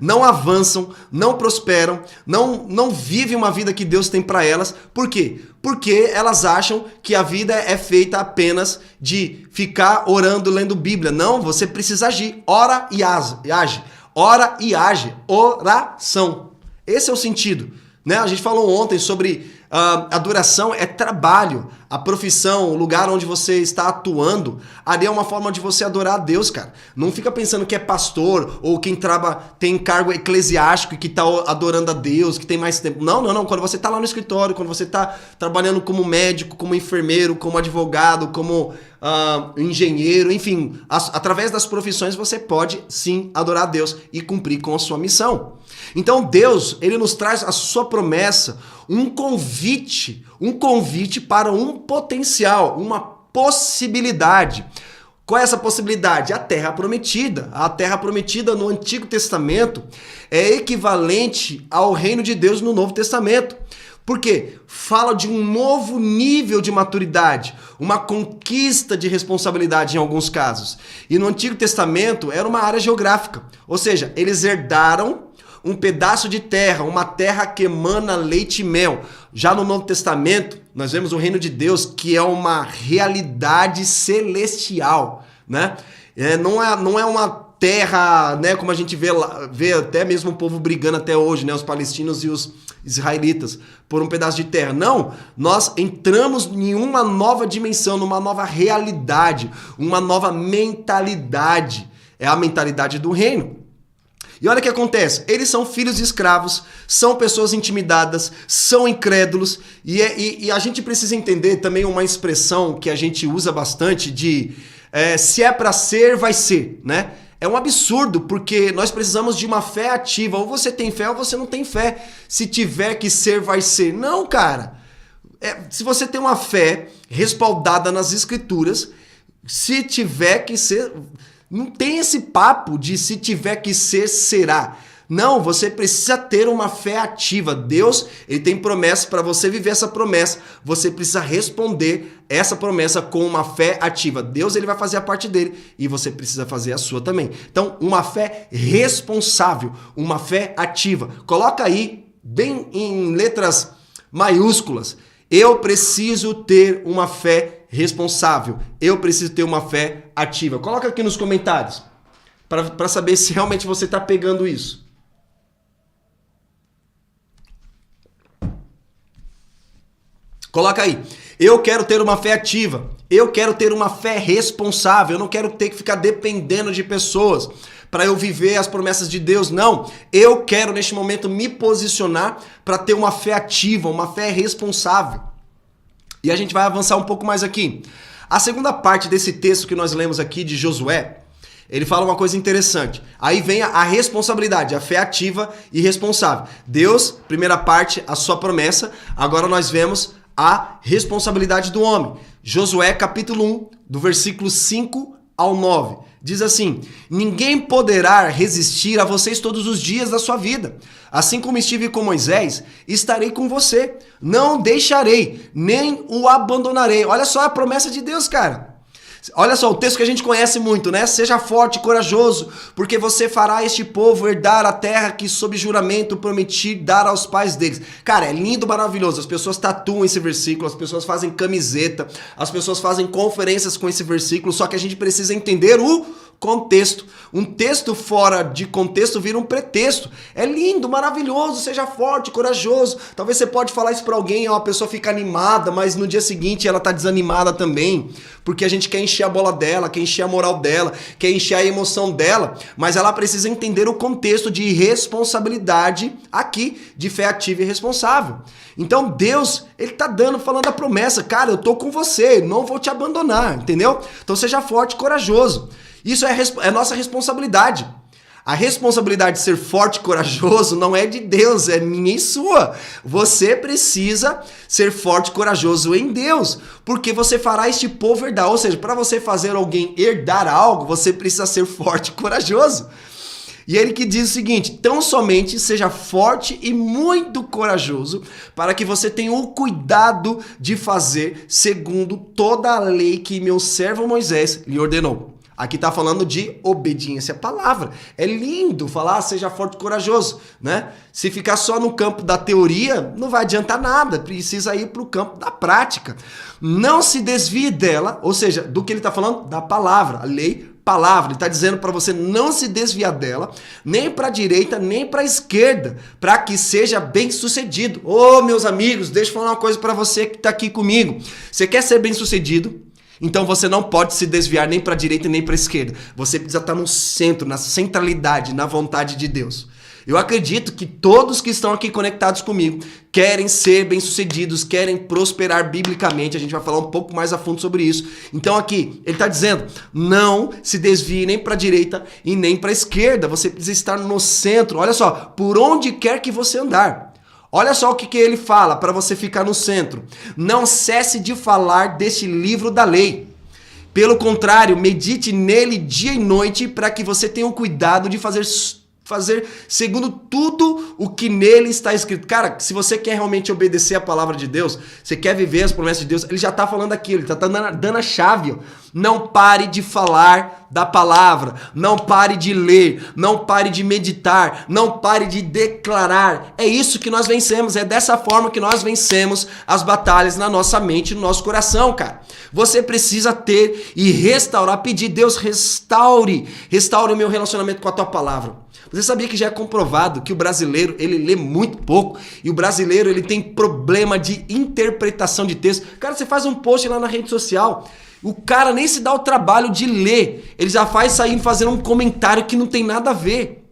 não avançam, não prosperam, não vivem uma vida que Deus tem para elas. Por quê? Porque elas acham que a vida é feita apenas de ficar orando, lendo Bíblia. Não, você precisa agir. Ora e age. Ora e age. Oração. Esse é o sentido. Né? A gente falou ontem sobre adoração é trabalho, a profissão, o lugar onde você está atuando, ali é uma forma de você adorar a Deus, cara. Não fica pensando que é pastor ou quem tem cargo eclesiástico e que está adorando a Deus, que tem mais tempo. Não. Quando você está lá no escritório, quando você está trabalhando como médico, como enfermeiro, como advogado, como engenheiro, enfim, através das profissões você pode sim adorar a Deus e cumprir com a sua missão. Então Deus, ele nos traz a sua promessa, um convite para um potencial, uma possibilidade. Qual é essa possibilidade? A terra prometida. A terra prometida no Antigo Testamento é equivalente ao reino de Deus no Novo Testamento. Por quê? Fala de um novo nível de maturidade, uma conquista de responsabilidade em alguns casos. E no Antigo Testamento era uma área geográfica, ou seja, eles herdaram um pedaço de terra, uma terra que emana leite e mel. Já no Novo Testamento, nós vemos o reino de Deus, que é uma realidade celestial, né? Não é uma terra, né, como a gente vê até mesmo o povo brigando até hoje, né, os palestinos e os israelitas, por um pedaço de terra. Não, nós entramos em uma nova dimensão, numa nova realidade, uma nova mentalidade. É a mentalidade do reino. E olha o que acontece, eles são filhos de escravos, são pessoas intimidadas, são incrédulos, e a gente precisa entender também uma expressão que a gente usa bastante de se é para ser, vai ser, né? É um absurdo, porque nós precisamos de uma fé ativa, ou você tem fé ou você não tem fé, se tiver que ser, vai ser. Não, cara, se você tem uma fé respaldada nas escrituras, se tiver que ser... Não tem esse papo de se tiver que ser, será. Não, você precisa ter uma fé ativa. Deus, ele tem promessa para você viver essa promessa. Você precisa responder essa promessa com uma fé ativa. Deus, ele vai fazer a parte dele e você precisa fazer a sua também. Então, uma fé responsável, uma fé ativa. Coloca aí, bem em letras maiúsculas, eu preciso ter uma fé responsável. Eu preciso ter uma fé ativa. Coloca aqui nos comentários para saber se realmente você está pegando isso. Coloca aí. Eu quero ter uma fé ativa. Eu quero ter uma fé responsável. Eu não quero ter que ficar dependendo de pessoas para eu viver as promessas de Deus. Não. Eu quero, neste momento, me posicionar para ter uma fé ativa, uma fé responsável. E a gente vai avançar um pouco mais aqui. A segunda parte desse texto que nós lemos aqui de Josué, ele fala uma coisa interessante. Aí vem a responsabilidade, a fé ativa e responsável. Deus, primeira parte, a sua promessa. Agora nós vemos a responsabilidade do homem. Josué capítulo 1, do versículo 5 ao 9. Diz assim: ninguém poderá resistir a vocês todos os dias da sua vida. Assim como estive com Moisés, estarei com você. Não deixarei, nem o abandonarei. Olha só a promessa de Deus, cara. Olha só, o texto que a gente conhece muito, né? Seja forte e corajoso, porque você fará este povo herdar a terra que sob juramento prometi dar aos pais deles. Cara, é lindo, maravilhoso. As pessoas tatuam esse versículo, as pessoas fazem camiseta, as pessoas fazem conferências com esse versículo, só que a gente precisa entender o contexto. Um texto fora de contexto vira um pretexto. É lindo, maravilhoso, seja forte, corajoso. Talvez você pode falar isso para alguém, uma pessoa fica animada, mas no dia seguinte ela tá desanimada também, porque a gente quer encher a bola dela, quer encher a moral dela, quer encher a emoção dela, mas ela precisa entender o contexto de responsabilidade aqui, de fé ativa e responsável. Então Deus, ele tá falando a promessa, cara, eu tô com você, não vou te abandonar, entendeu? Então seja forte e corajoso. Isso é nossa responsabilidade. A responsabilidade de ser forte e corajoso não é de Deus, é minha e sua. Você precisa ser forte e corajoso em Deus, porque você fará este povo herdar. Ou seja, para você fazer alguém herdar algo, você precisa ser forte e corajoso. E ele que diz o seguinte: tão somente seja forte e muito corajoso, para que você tenha o cuidado de fazer segundo toda a lei que meu servo Moisés lhe ordenou. Aqui está falando de obediência à palavra. É lindo falar, seja forte e corajoso, né? Se ficar só no campo da teoria, não vai adiantar nada. Precisa ir para o campo da prática. Não se desvie dela, ou seja, do que ele está falando? Da palavra, a lei, palavra. Ele está dizendo para você não se desviar dela, nem para a direita, nem para a esquerda, para que seja bem sucedido. Ô, meus amigos, deixa eu falar uma coisa para você que está aqui comigo. Você quer ser bem sucedido? Então você não pode se desviar nem para a direita nem para a esquerda. Você precisa estar no centro, na centralidade, na vontade de Deus. Eu acredito que todos que estão aqui conectados comigo querem ser bem-sucedidos, querem prosperar biblicamente. A gente vai falar um pouco mais a fundo sobre isso. Então aqui, ele está dizendo, não se desvie nem para a direita e nem para a esquerda. Você precisa estar no centro. Olha só, por onde quer que você andar. Olha só o que ele fala para você ficar no centro. Não cesse de falar deste livro da lei. Pelo contrário, medite nele dia e noite para que você tenha o cuidado de fazer segundo tudo o que nele está escrito. Cara, se você quer realmente obedecer a palavra de Deus, você quer viver as promessas de Deus, ele já está falando aqui, ele está dando a chave. Ó. Não pare de falar da palavra, não pare de ler, não pare de meditar, não pare de declarar. É isso que nós vencemos, é dessa forma que nós vencemos as batalhas na nossa mente e no nosso coração, cara. Você precisa ter e restaurar, pedir, Deus, restaure o meu relacionamento com a tua palavra. Você sabia que já é comprovado que o brasileiro, ele lê muito pouco e o brasileiro, ele tem problema de interpretação de texto. Cara, você faz um post lá na rede social, o cara nem se dá o trabalho de ler, ele já faz sair fazendo um comentário que não tem nada a ver.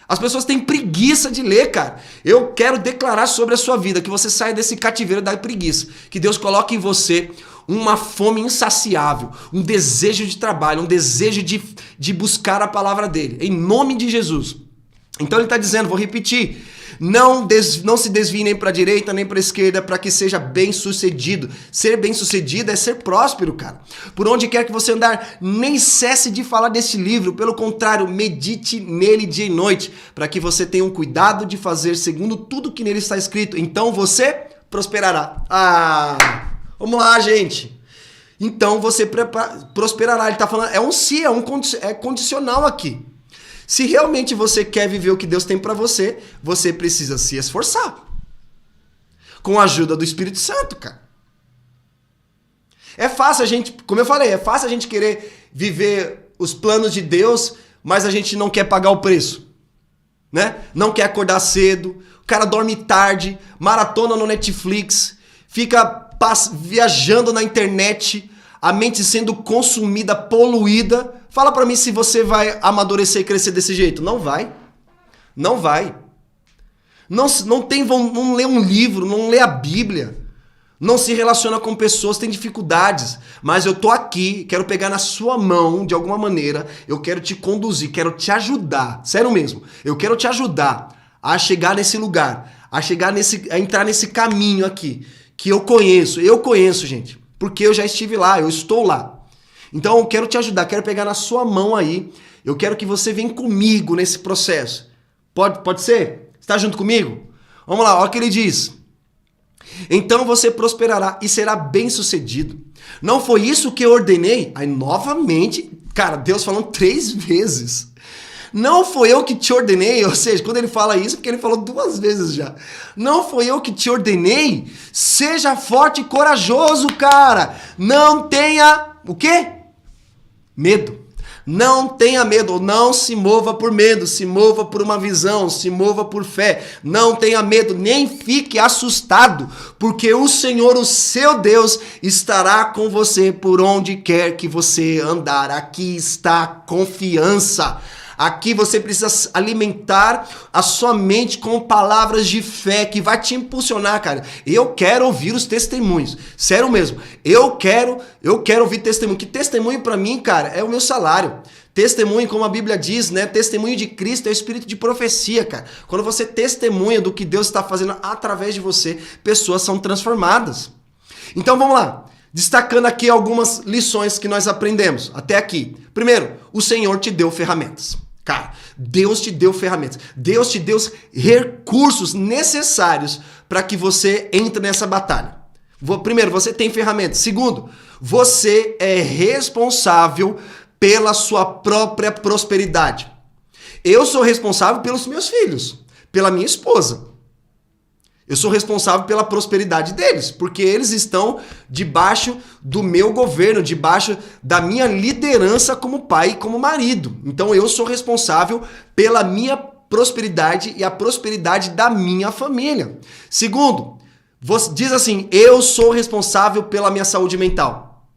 As pessoas têm preguiça de ler, cara. Eu quero declarar sobre a sua vida, que você saia desse cativeiro da preguiça, que Deus coloque em você uma fome insaciável, um desejo de trabalho, um desejo de buscar a palavra dele, em nome de Jesus. Então ele está dizendo, vou repetir, não se desvie nem para a direita nem para a esquerda para que seja bem sucedido. Ser bem sucedido é ser próspero, cara. Por onde quer que você andar, nem cesse de falar desse livro, pelo contrário, medite nele dia e noite, para que você tenha um cuidado de fazer segundo tudo que nele está escrito, então você prosperará. Vamos lá, gente. Então você prosperará. Ele está falando, é um se, é condicional aqui. Se realmente você quer viver o que Deus tem para você, você precisa se esforçar. Com a ajuda do Espírito Santo, cara. É fácil a gente, como eu falei, é fácil a gente querer viver os planos de Deus, mas a gente não quer pagar o preço, né? Não quer acordar cedo, o cara dorme tarde, maratona no Netflix, fica viajando na internet, a mente sendo consumida, poluída. Fala pra mim se você vai amadurecer e crescer desse jeito. Não vai. Não vai. Não lê um livro, não lê a Bíblia. Não se relaciona com pessoas, tem dificuldades. Mas eu tô aqui, quero pegar na sua mão de alguma maneira. Eu quero te conduzir, quero te ajudar. Sério mesmo. Eu quero te ajudar a chegar nesse lugar. A entrar nesse caminho aqui. Que eu conheço, gente. Porque eu já estive lá, eu estou lá. Então eu quero te ajudar, quero pegar na sua mão aí. Eu quero que você venha comigo nesse processo. Pode ser? Está junto comigo? Vamos lá, olha o que ele diz. Então você prosperará e será bem-sucedido. Não foi isso que eu ordenei? Aí novamente, cara, Deus falando 3 vezes. Não foi eu que te ordenei, ou seja, quando ele fala isso, porque ele falou 2 vezes já. Não foi eu que te ordenei? Seja forte e corajoso, cara. Não tenha o quê? Medo. Não tenha medo, não se mova por medo, se mova por uma visão, se mova por fé. Não tenha medo, nem fique assustado, porque o Senhor, o seu Deus, estará com você por onde quer que você andar. Aqui está a confiança. Aqui você precisa alimentar a sua mente com palavras de fé que vai te impulsionar, cara. Eu quero ouvir os testemunhos. Sério mesmo. Eu quero ouvir testemunho. Que testemunho pra mim, cara, é o meu salário. Testemunho, como a Bíblia diz, né? Testemunho de Cristo é o espírito de profecia, cara. Quando você testemunha do que Deus está fazendo através de você, pessoas são transformadas. Então vamos lá. Destacando aqui algumas lições que nós aprendemos até aqui. Primeiro, o Senhor te deu ferramentas. Cara, Deus te deu ferramentas. Deus te deu recursos necessários para que você entre nessa batalha. Primeiro, você tem ferramentas. Segundo, você é responsável pela sua própria prosperidade. Eu sou responsável pelos meus filhos, pela minha esposa. Eu sou responsável pela prosperidade deles, porque eles estão debaixo do meu governo, debaixo da minha liderança como pai e como marido. Então eu sou responsável pela minha prosperidade e a prosperidade da minha família. Segundo, diz assim, eu sou responsável pela minha saúde mental.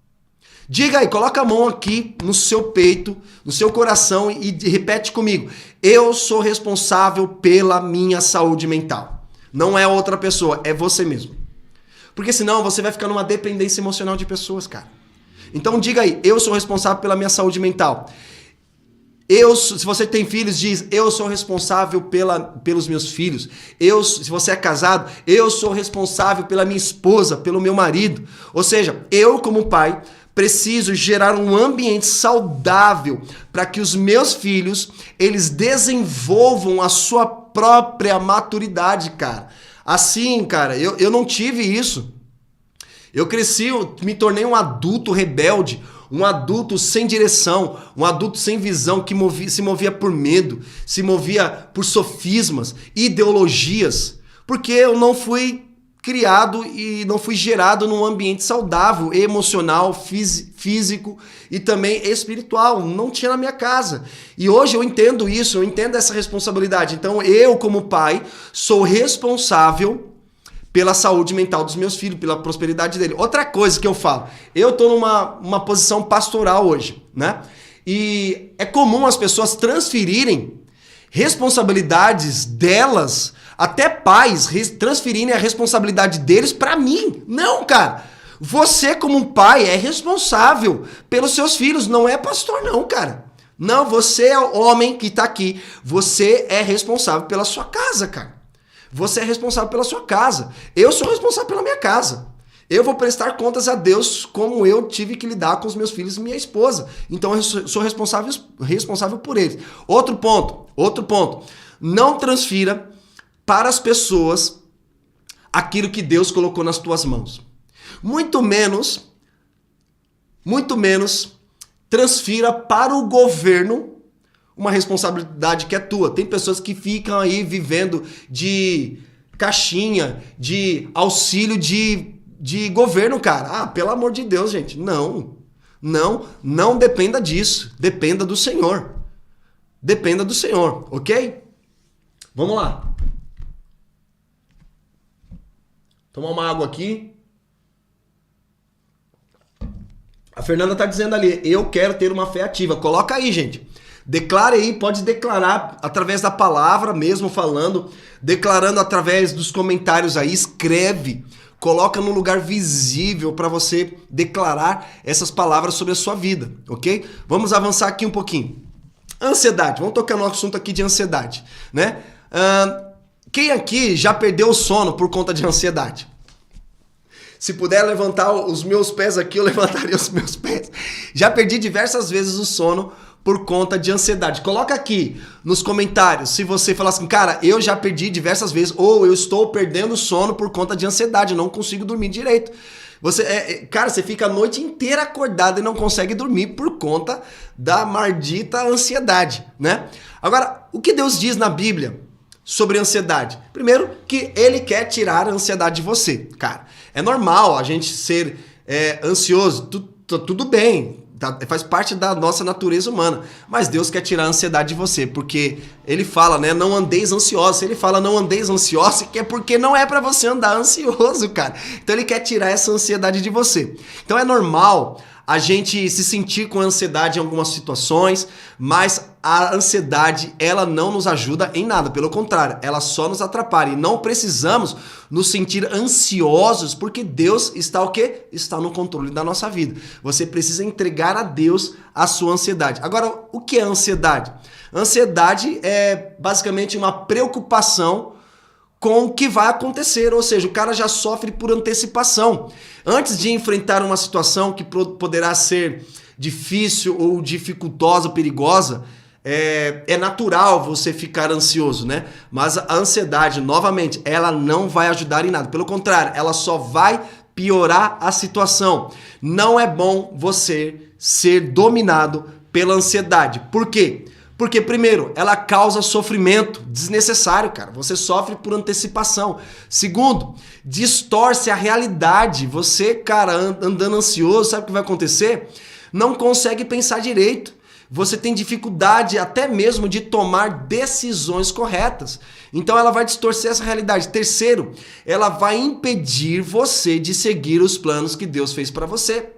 Diga aí, coloca a mão aqui no seu peito, no seu coração e repete comigo. Eu sou responsável pela minha saúde mental. Não é outra pessoa, é você mesmo. Porque senão você vai ficar numa dependência emocional de pessoas, cara. Então diga aí, eu sou responsável pela minha saúde mental. Se você tem filhos, diz, eu sou responsável pelos meus filhos. Se você é casado, eu sou responsável pela minha esposa, pelo meu marido. Ou seja, eu como pai preciso gerar um ambiente saudável para que os meus filhos, eles desenvolvam a sua própria maturidade, cara. Assim, cara, eu não tive isso. Eu cresci, me tornei um adulto rebelde, um adulto sem direção, um adulto sem visão, que se movia por medo, se movia por sofismas, ideologias, porque eu não fui criado e não fui gerado num ambiente saudável, emocional, físico e também espiritual. Não tinha na minha casa. E hoje eu entendo isso, eu entendo essa responsabilidade. Então eu, como pai, sou responsável pela saúde mental dos meus filhos, pela prosperidade dele. Outra coisa que eu falo, eu estou numa posição pastoral hoje, né? E é comum as pessoas transferirem responsabilidades delas, até pais transferirem a responsabilidade deles para mim. Não, cara. Você, como um pai, é responsável pelos seus filhos, não é pastor não, cara. Não, você é o homem que tá aqui. Você é responsável pela sua casa, cara. Você é responsável pela sua casa. Eu sou responsável pela minha casa. Eu vou prestar contas a Deus como eu tive que lidar com os meus filhos e minha esposa. Então eu sou responsável por eles. Outro ponto. Não transfira para as pessoas aquilo que Deus colocou nas tuas mãos. Muito menos transfira para o governo uma responsabilidade que é tua. Tem pessoas que ficam aí vivendo de caixinha, de auxílio de governo, cara. Ah, pelo amor de Deus, gente. Não dependa disso. Dependa do Senhor. Dependa do Senhor, ok? Vamos lá. Tomar uma água aqui. A Fernanda tá dizendo ali, eu quero ter uma fé ativa. Coloca aí, gente. Declare aí, pode declarar através da palavra mesmo falando, declarando através dos comentários aí, escreve, coloca no lugar visível para você declarar essas palavras sobre a sua vida, ok? Vamos avançar aqui um pouquinho. Ansiedade, vamos tocar no assunto aqui de ansiedade, né? Quem aqui já perdeu o sono por conta de ansiedade? Se puder levantar os meus pés aqui, eu levantaria os meus pés. Já perdi diversas vezes o sono por conta de ansiedade. Coloca aqui nos comentários se você falar assim, cara, eu já perdi diversas vezes, ou eu estou perdendo sono por conta de ansiedade, eu não consigo dormir direito. Cara, você fica a noite inteira acordado e não consegue dormir por conta da maldita ansiedade, né? Agora, o que Deus diz na Bíblia sobre ansiedade? Primeiro, que Ele quer tirar a ansiedade de você. Cara, é normal a gente ser ansioso, tudo bem, faz parte da nossa natureza humana, mas Deus quer tirar a ansiedade de você, porque Ele fala, né, não andeis ansiosos. Se Ele fala não andeis ansiosos, que é porque não é pra você andar ansioso, cara. Então Ele quer tirar essa ansiedade de você. Então é normal a gente se sentir com ansiedade em algumas situações, mas a ansiedade, ela não nos ajuda em nada, pelo contrário, ela só nos atrapalha, e não precisamos nos sentir ansiosos, porque Deus está o quê? Está no controle da nossa vida. Você precisa entregar a Deus a sua ansiedade. Agora, o que é ansiedade? Ansiedade é basicamente uma preocupação com o que vai acontecer, ou seja, o cara já sofre por antecipação. Antes de enfrentar uma situação que poderá ser difícil ou dificultosa, perigosa, é natural você ficar ansioso, né? Mas a ansiedade, novamente, ela não vai ajudar em nada. Pelo contrário, ela só vai piorar a situação. Não é bom você ser dominado pela ansiedade. Por quê? Porque, primeiro, ela causa sofrimento desnecessário, cara. Você sofre por antecipação. Segundo, distorce a realidade. Você, cara, andando ansioso, sabe o que vai acontecer? Não consegue pensar direito. Você tem dificuldade até mesmo de tomar decisões corretas. Então ela vai distorcer essa realidade. Terceiro, ela vai impedir você de seguir os planos que Deus fez para você.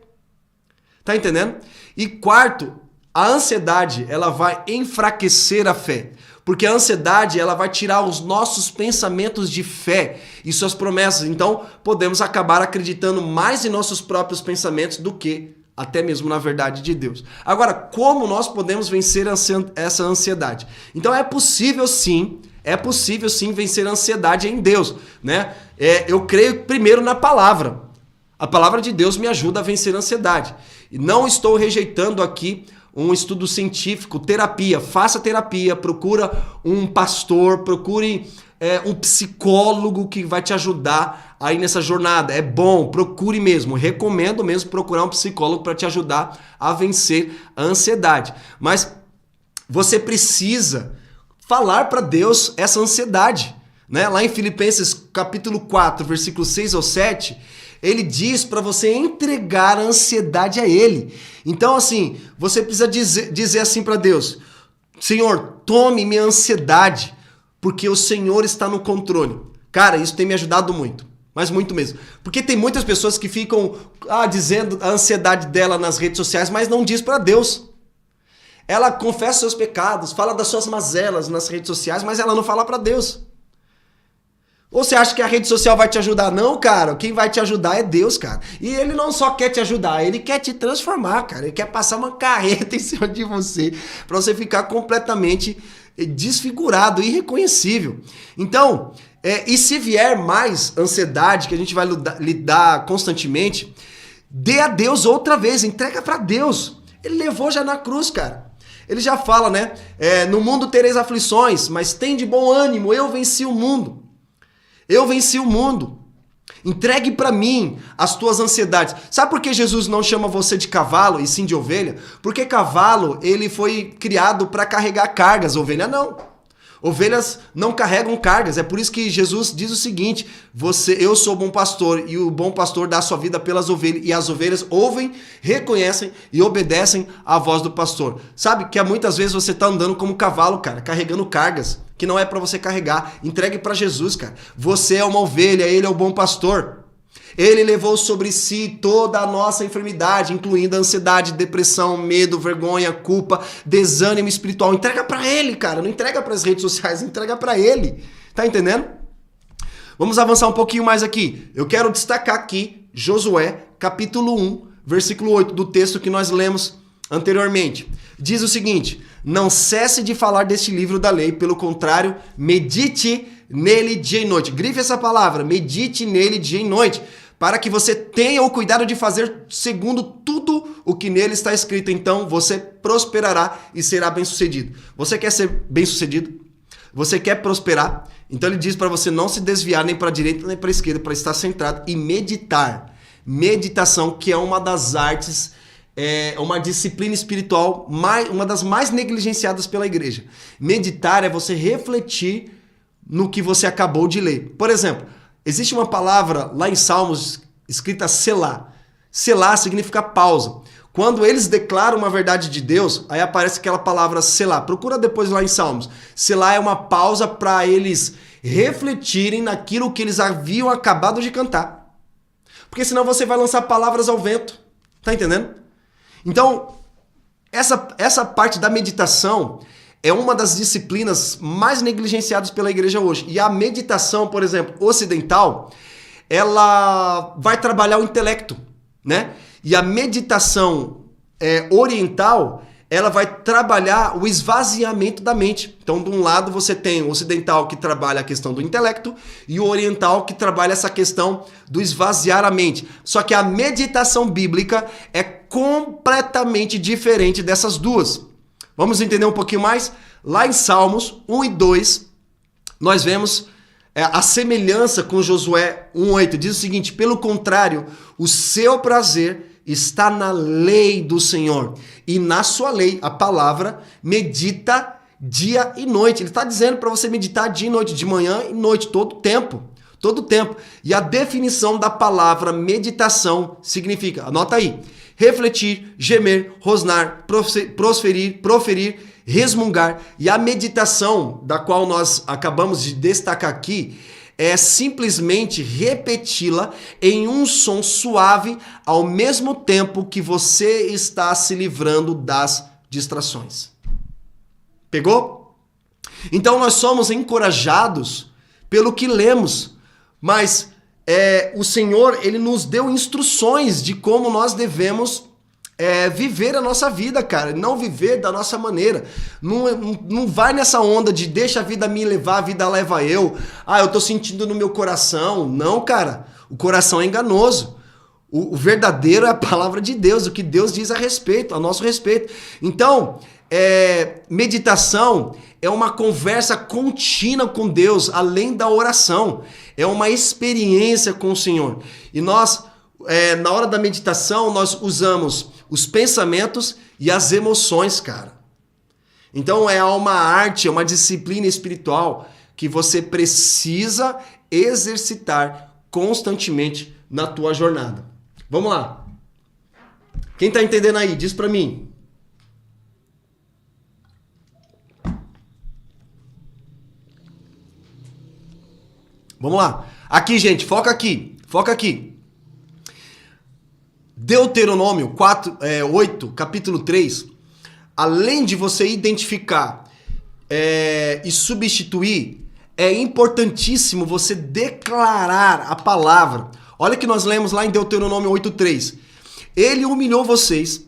Tá entendendo? E quarto, a ansiedade, ela vai enfraquecer a fé, porque a ansiedade, ela vai tirar os nossos pensamentos de fé e suas promessas. Então, podemos acabar acreditando mais em nossos próprios pensamentos do que até mesmo na verdade de Deus. Agora, como nós podemos vencer essa ansiedade? Então, é possível sim vencer a ansiedade em Deus, né? Eu creio primeiro na palavra. A palavra de Deus me ajuda a vencer a ansiedade. E não estou rejeitando aqui um estudo científico, terapia. Faça terapia, procura um pastor, procure um psicólogo que vai te ajudar aí nessa jornada. É bom, procure mesmo. Recomendo mesmo procurar um psicólogo para te ajudar a vencer a ansiedade. Mas você precisa falar para Deus essa ansiedade, né? Lá em Filipenses capítulo 4, versículos 6 ao 7, ele diz para você entregar a ansiedade a ele. Então, assim, você precisa dizer assim para Deus: Senhor, tome minha ansiedade, porque o Senhor está no controle. Cara, isso tem me ajudado muito, mas muito mesmo. Porque tem muitas pessoas que ficam dizendo a ansiedade dela nas redes sociais, mas não diz para Deus. Ela confessa seus pecados, fala das suas mazelas nas redes sociais, mas ela não fala para Deus. Ou você acha que a rede social vai te ajudar? Não, cara. Quem vai te ajudar é Deus, cara. E ele não só quer te ajudar, ele quer te transformar, cara. Ele quer passar uma carreta em cima de você para você ficar completamente desfigurado, irreconhecível. Então, e se vier mais ansiedade, que a gente vai lidar constantemente, dê a Deus outra vez, entrega para Deus. Ele levou já na cruz, cara. Ele já fala, né? No mundo tereis aflições, mas tem de bom ânimo, eu venci o mundo. Eu venci o mundo. Entregue para mim as tuas ansiedades. Sabe por que Jesus não chama você de cavalo e sim de ovelha? Porque cavalo, ele foi criado para carregar cargas, ovelha não. Ovelhas não carregam cargas. É por isso que Jesus diz o seguinte: eu sou o bom pastor, e o bom pastor dá a sua vida pelas ovelhas, e as ovelhas ouvem, reconhecem e obedecem à voz do pastor. Sabe que muitas vezes você tá andando como cavalo, cara, carregando cargas que não é para você carregar. Entregue para Jesus, cara. Você é uma ovelha, ele é o bom pastor. Ele levou sobre si toda a nossa enfermidade, incluindo a ansiedade, depressão, medo, vergonha, culpa, desânimo espiritual. Entrega para ele, cara. Não entrega para as redes sociais, entrega para ele. Tá entendendo? Vamos avançar um pouquinho mais aqui. Eu quero destacar aqui Josué, capítulo 1, versículo 8, do texto que nós lemos anteriormente. Diz o seguinte: não cesse de falar deste livro da lei, pelo contrário, medite nele dia e noite. Grife essa palavra, medite nele dia e noite, para que você tenha o cuidado de fazer segundo tudo o que nele está escrito. Então você prosperará e será bem-sucedido. Você quer ser bem-sucedido? Você quer prosperar? Então ele diz para você não se desviar nem para a direita nem para a esquerda, para estar centrado e meditar. Meditação, que é uma das artes, uma disciplina espiritual, uma das mais negligenciadas pela igreja. Meditar é você refletir no que você acabou de ler. Por exemplo, existe uma palavra lá em Salmos escrita selá. Selá significa pausa. Quando eles declaram uma verdade de Deus, aí aparece aquela palavra selá. Procura depois lá em Salmos. Selá é uma pausa para eles refletirem naquilo que eles haviam acabado de cantar. Porque senão você vai lançar palavras ao vento. Tá entendendo? Então, essa parte da meditação é uma das disciplinas mais negligenciadas pela igreja hoje. E a meditação, por exemplo, ocidental, ela vai trabalhar o intelecto, né? E a meditação oriental, ela vai trabalhar o esvaziamento da mente. Então, de um lado, você tem o ocidental que trabalha a questão do intelecto e o oriental que trabalha essa questão do esvaziar a mente. Só que a meditação bíblica é completamente diferente dessas duas. Vamos entender um pouquinho mais? Lá em Salmos 1 e 2, nós vemos a semelhança com Josué 1:8. Diz o seguinte: pelo contrário, o seu prazer está na lei do Senhor, e na sua lei, a palavra, medita dia e noite. Ele está dizendo para você meditar dia e noite, de manhã e noite, todo tempo. Todo tempo. E a definição da palavra meditação significa, anota aí: refletir, gemer, rosnar, proferir, resmungar. E a meditação, da qual nós acabamos de destacar aqui, é simplesmente repeti-la em um som suave, ao mesmo tempo que você está se livrando das distrações. Pegou? Então nós somos encorajados pelo que lemos, mas o Senhor, ele nos deu instruções de como nós devemos viver a nossa vida, cara. Não viver da nossa maneira. Não vai nessa onda de deixa a vida me levar, a vida leva eu. Eu tô sentindo no meu coração. Não, cara. O coração é enganoso. O verdadeiro é a palavra de Deus, o que Deus diz a respeito, a nosso respeito. Então, meditação é uma conversa contínua com Deus, além da oração. É uma experiência com o Senhor. E nós, na hora da meditação, nós usamos os pensamentos e as emoções, cara. Então é uma arte, é uma disciplina espiritual que você precisa exercitar constantemente na tua jornada. Vamos lá. Quem tá entendendo aí? Diz pra mim. Vamos lá. Aqui, gente, foca aqui. Foca aqui. Deuteronômio 8, capítulo 3. Além de você identificar e substituir, é importantíssimo você declarar a palavra. Olha que nós lemos lá em Deuteronômio 8:3. Ele humilhou vocês,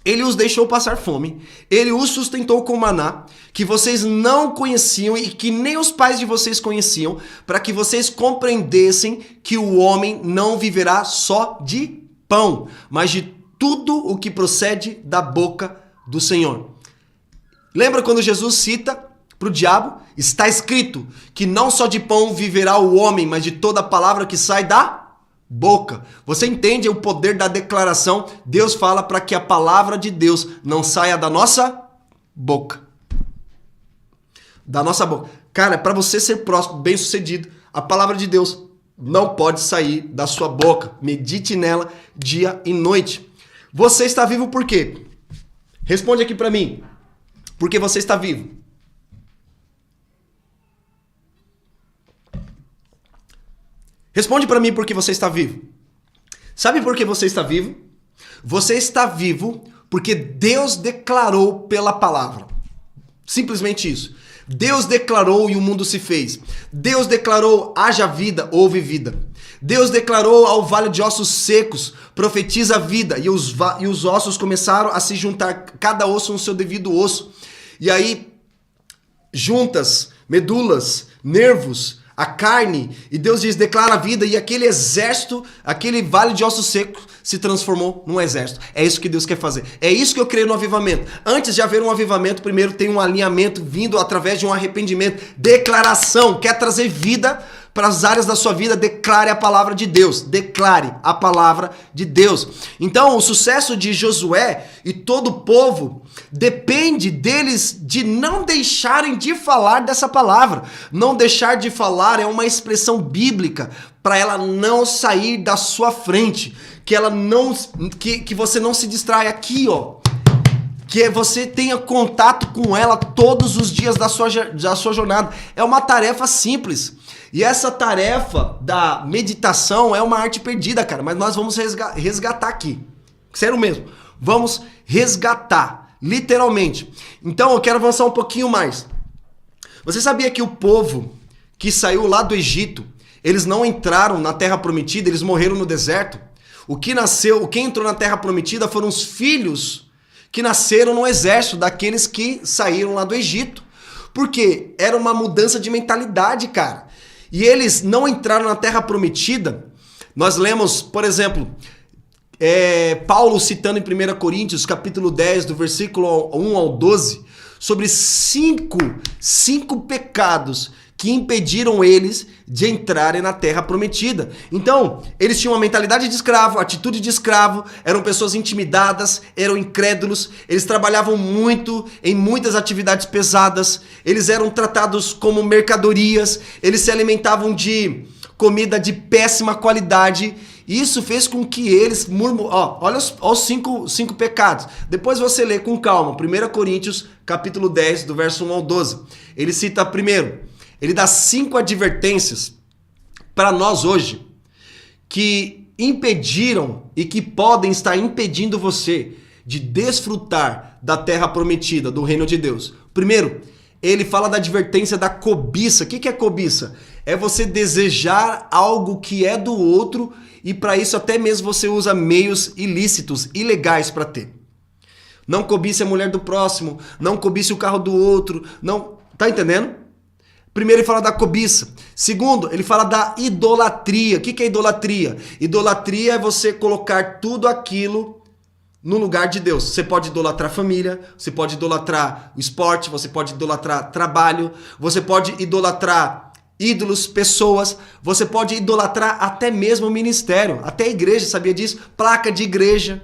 ele os deixou passar fome, ele os sustentou com maná, que vocês não conheciam e que nem os pais de vocês conheciam, para que vocês compreendessem que o homem não viverá só de pão, mas de tudo o que procede da boca do Senhor. Lembra quando Jesus cita para o diabo? Está escrito que não só de pão viverá o homem, mas de toda palavra que sai da boca. Você entende o poder da declaração? Deus fala para que a palavra de Deus não saia da nossa boca. Da nossa boca. Cara, para você ser próspero, bem-sucedido, a palavra de Deus não pode sair da sua boca. Medite nela dia e noite. Você está vivo por quê? Responde aqui para mim. Por que você está vivo? Responde para mim por que você está vivo. Sabe por que você está vivo? Você está vivo porque Deus declarou pela palavra. Simplesmente isso. Deus declarou e o mundo se fez. Deus declarou, haja vida, houve vida. Deus declarou ao vale de ossos secos, profetiza a vida. E os ossos começaram a se juntar, cada osso no seu devido osso. E aí, juntas, medulas, nervos, a carne, e Deus diz, declara a vida, e aquele exército, aquele vale de ossos secos se transformou num exército. É isso que Deus quer fazer. É isso que eu creio no avivamento. Antes de haver um avivamento, primeiro tem um alinhamento vindo através de um arrependimento. Declaração, quer trazer vida para as áreas da sua vida, declare a palavra de Deus. Declare a palavra de Deus. Então, o sucesso de Josué e todo o povo depende deles de não deixarem de falar dessa palavra. Não deixar de falar é uma expressão bíblica para ela não sair da sua frente. Que você não se distraia aqui, ó. Que você tenha contato com ela todos os dias da sua jornada. É uma tarefa simples. E essa tarefa da meditação é uma arte perdida, cara. Mas nós vamos resgatar aqui. Sério mesmo. Vamos resgatar. Literalmente. Então eu quero avançar um pouquinho mais. Você sabia que o povo que saiu lá do Egito, eles não entraram na Terra Prometida, eles morreram no deserto? Quem entrou na Terra Prometida foram os filhos que nasceram no exército daqueles que saíram lá do Egito. Porque era uma mudança de mentalidade, cara. E eles não entraram na Terra Prometida. Nós lemos, por exemplo, Paulo citando em 1 Coríntios, capítulo 10, do versículo 1 ao 12, sobre cinco pecados que impediram eles de entrarem na Terra Prometida. Então, eles tinham uma mentalidade de escravo, atitude de escravo, eram pessoas intimidadas, eram incrédulos, eles trabalhavam muito em muitas atividades pesadas, eles eram tratados como mercadorias, eles se alimentavam de comida de péssima qualidade. Isso fez com que eles olha os cinco pecados. Depois você lê com calma, 1 Coríntios, capítulo 10, do verso 1 ao 12. Ele cita primeiro, ele dá 5 advertências para nós hoje que impediram e que podem estar impedindo você de desfrutar da terra prometida, do reino de Deus. Primeiro, ele fala da advertência da cobiça. O que é cobiça? É você desejar algo que é do outro e para isso até mesmo você usa meios ilícitos, ilegais para ter. Não cobice a mulher do próximo, não cobice o carro do outro, não, tá entendendo? Primeiro ele fala da cobiça. Segundo, ele fala da idolatria. O que é idolatria? Idolatria é você colocar tudo aquilo no lugar de Deus. Você pode idolatrar a família, você pode idolatrar o esporte, você pode idolatrar trabalho, você pode idolatrar ídolos, pessoas, você pode idolatrar até mesmo o ministério, até a igreja, sabia disso? Placa de igreja.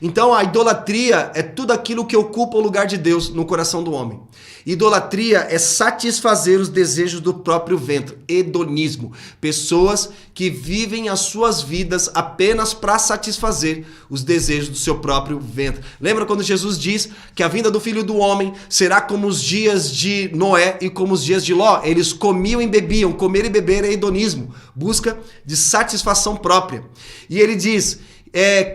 Então a idolatria é tudo aquilo que ocupa o lugar de Deus no coração do homem. Idolatria é satisfazer os desejos do próprio ventre. Hedonismo. Pessoas que vivem as suas vidas apenas para satisfazer os desejos do seu próprio ventre. Lembra quando Jesus diz que a vinda do Filho do Homem será como os dias de Noé e como os dias de Ló? Eles comiam e bebiam. Comer e beber é hedonismo. Busca de satisfação própria. E ele diz...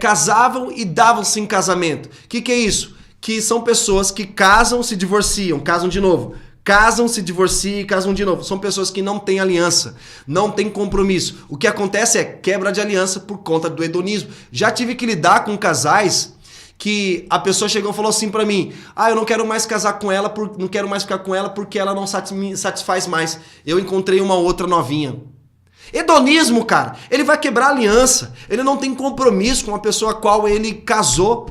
casavam e davam-se em casamento. O que é isso? Que são pessoas que casam, se divorciam, casam de novo. Casam, se divorciam e casam de novo. São pessoas que não têm aliança, não têm compromisso. O que acontece é quebra de aliança por conta do hedonismo. Já tive que lidar com casais que a pessoa chegou e falou assim pra mim: eu não quero mais casar com ela, não quero mais ficar com ela porque ela não me satisfaz mais. Eu encontrei uma outra novinha. Hedonismo, cara, ele vai quebrar a aliança, ele não tem compromisso com a pessoa a qual ele casou,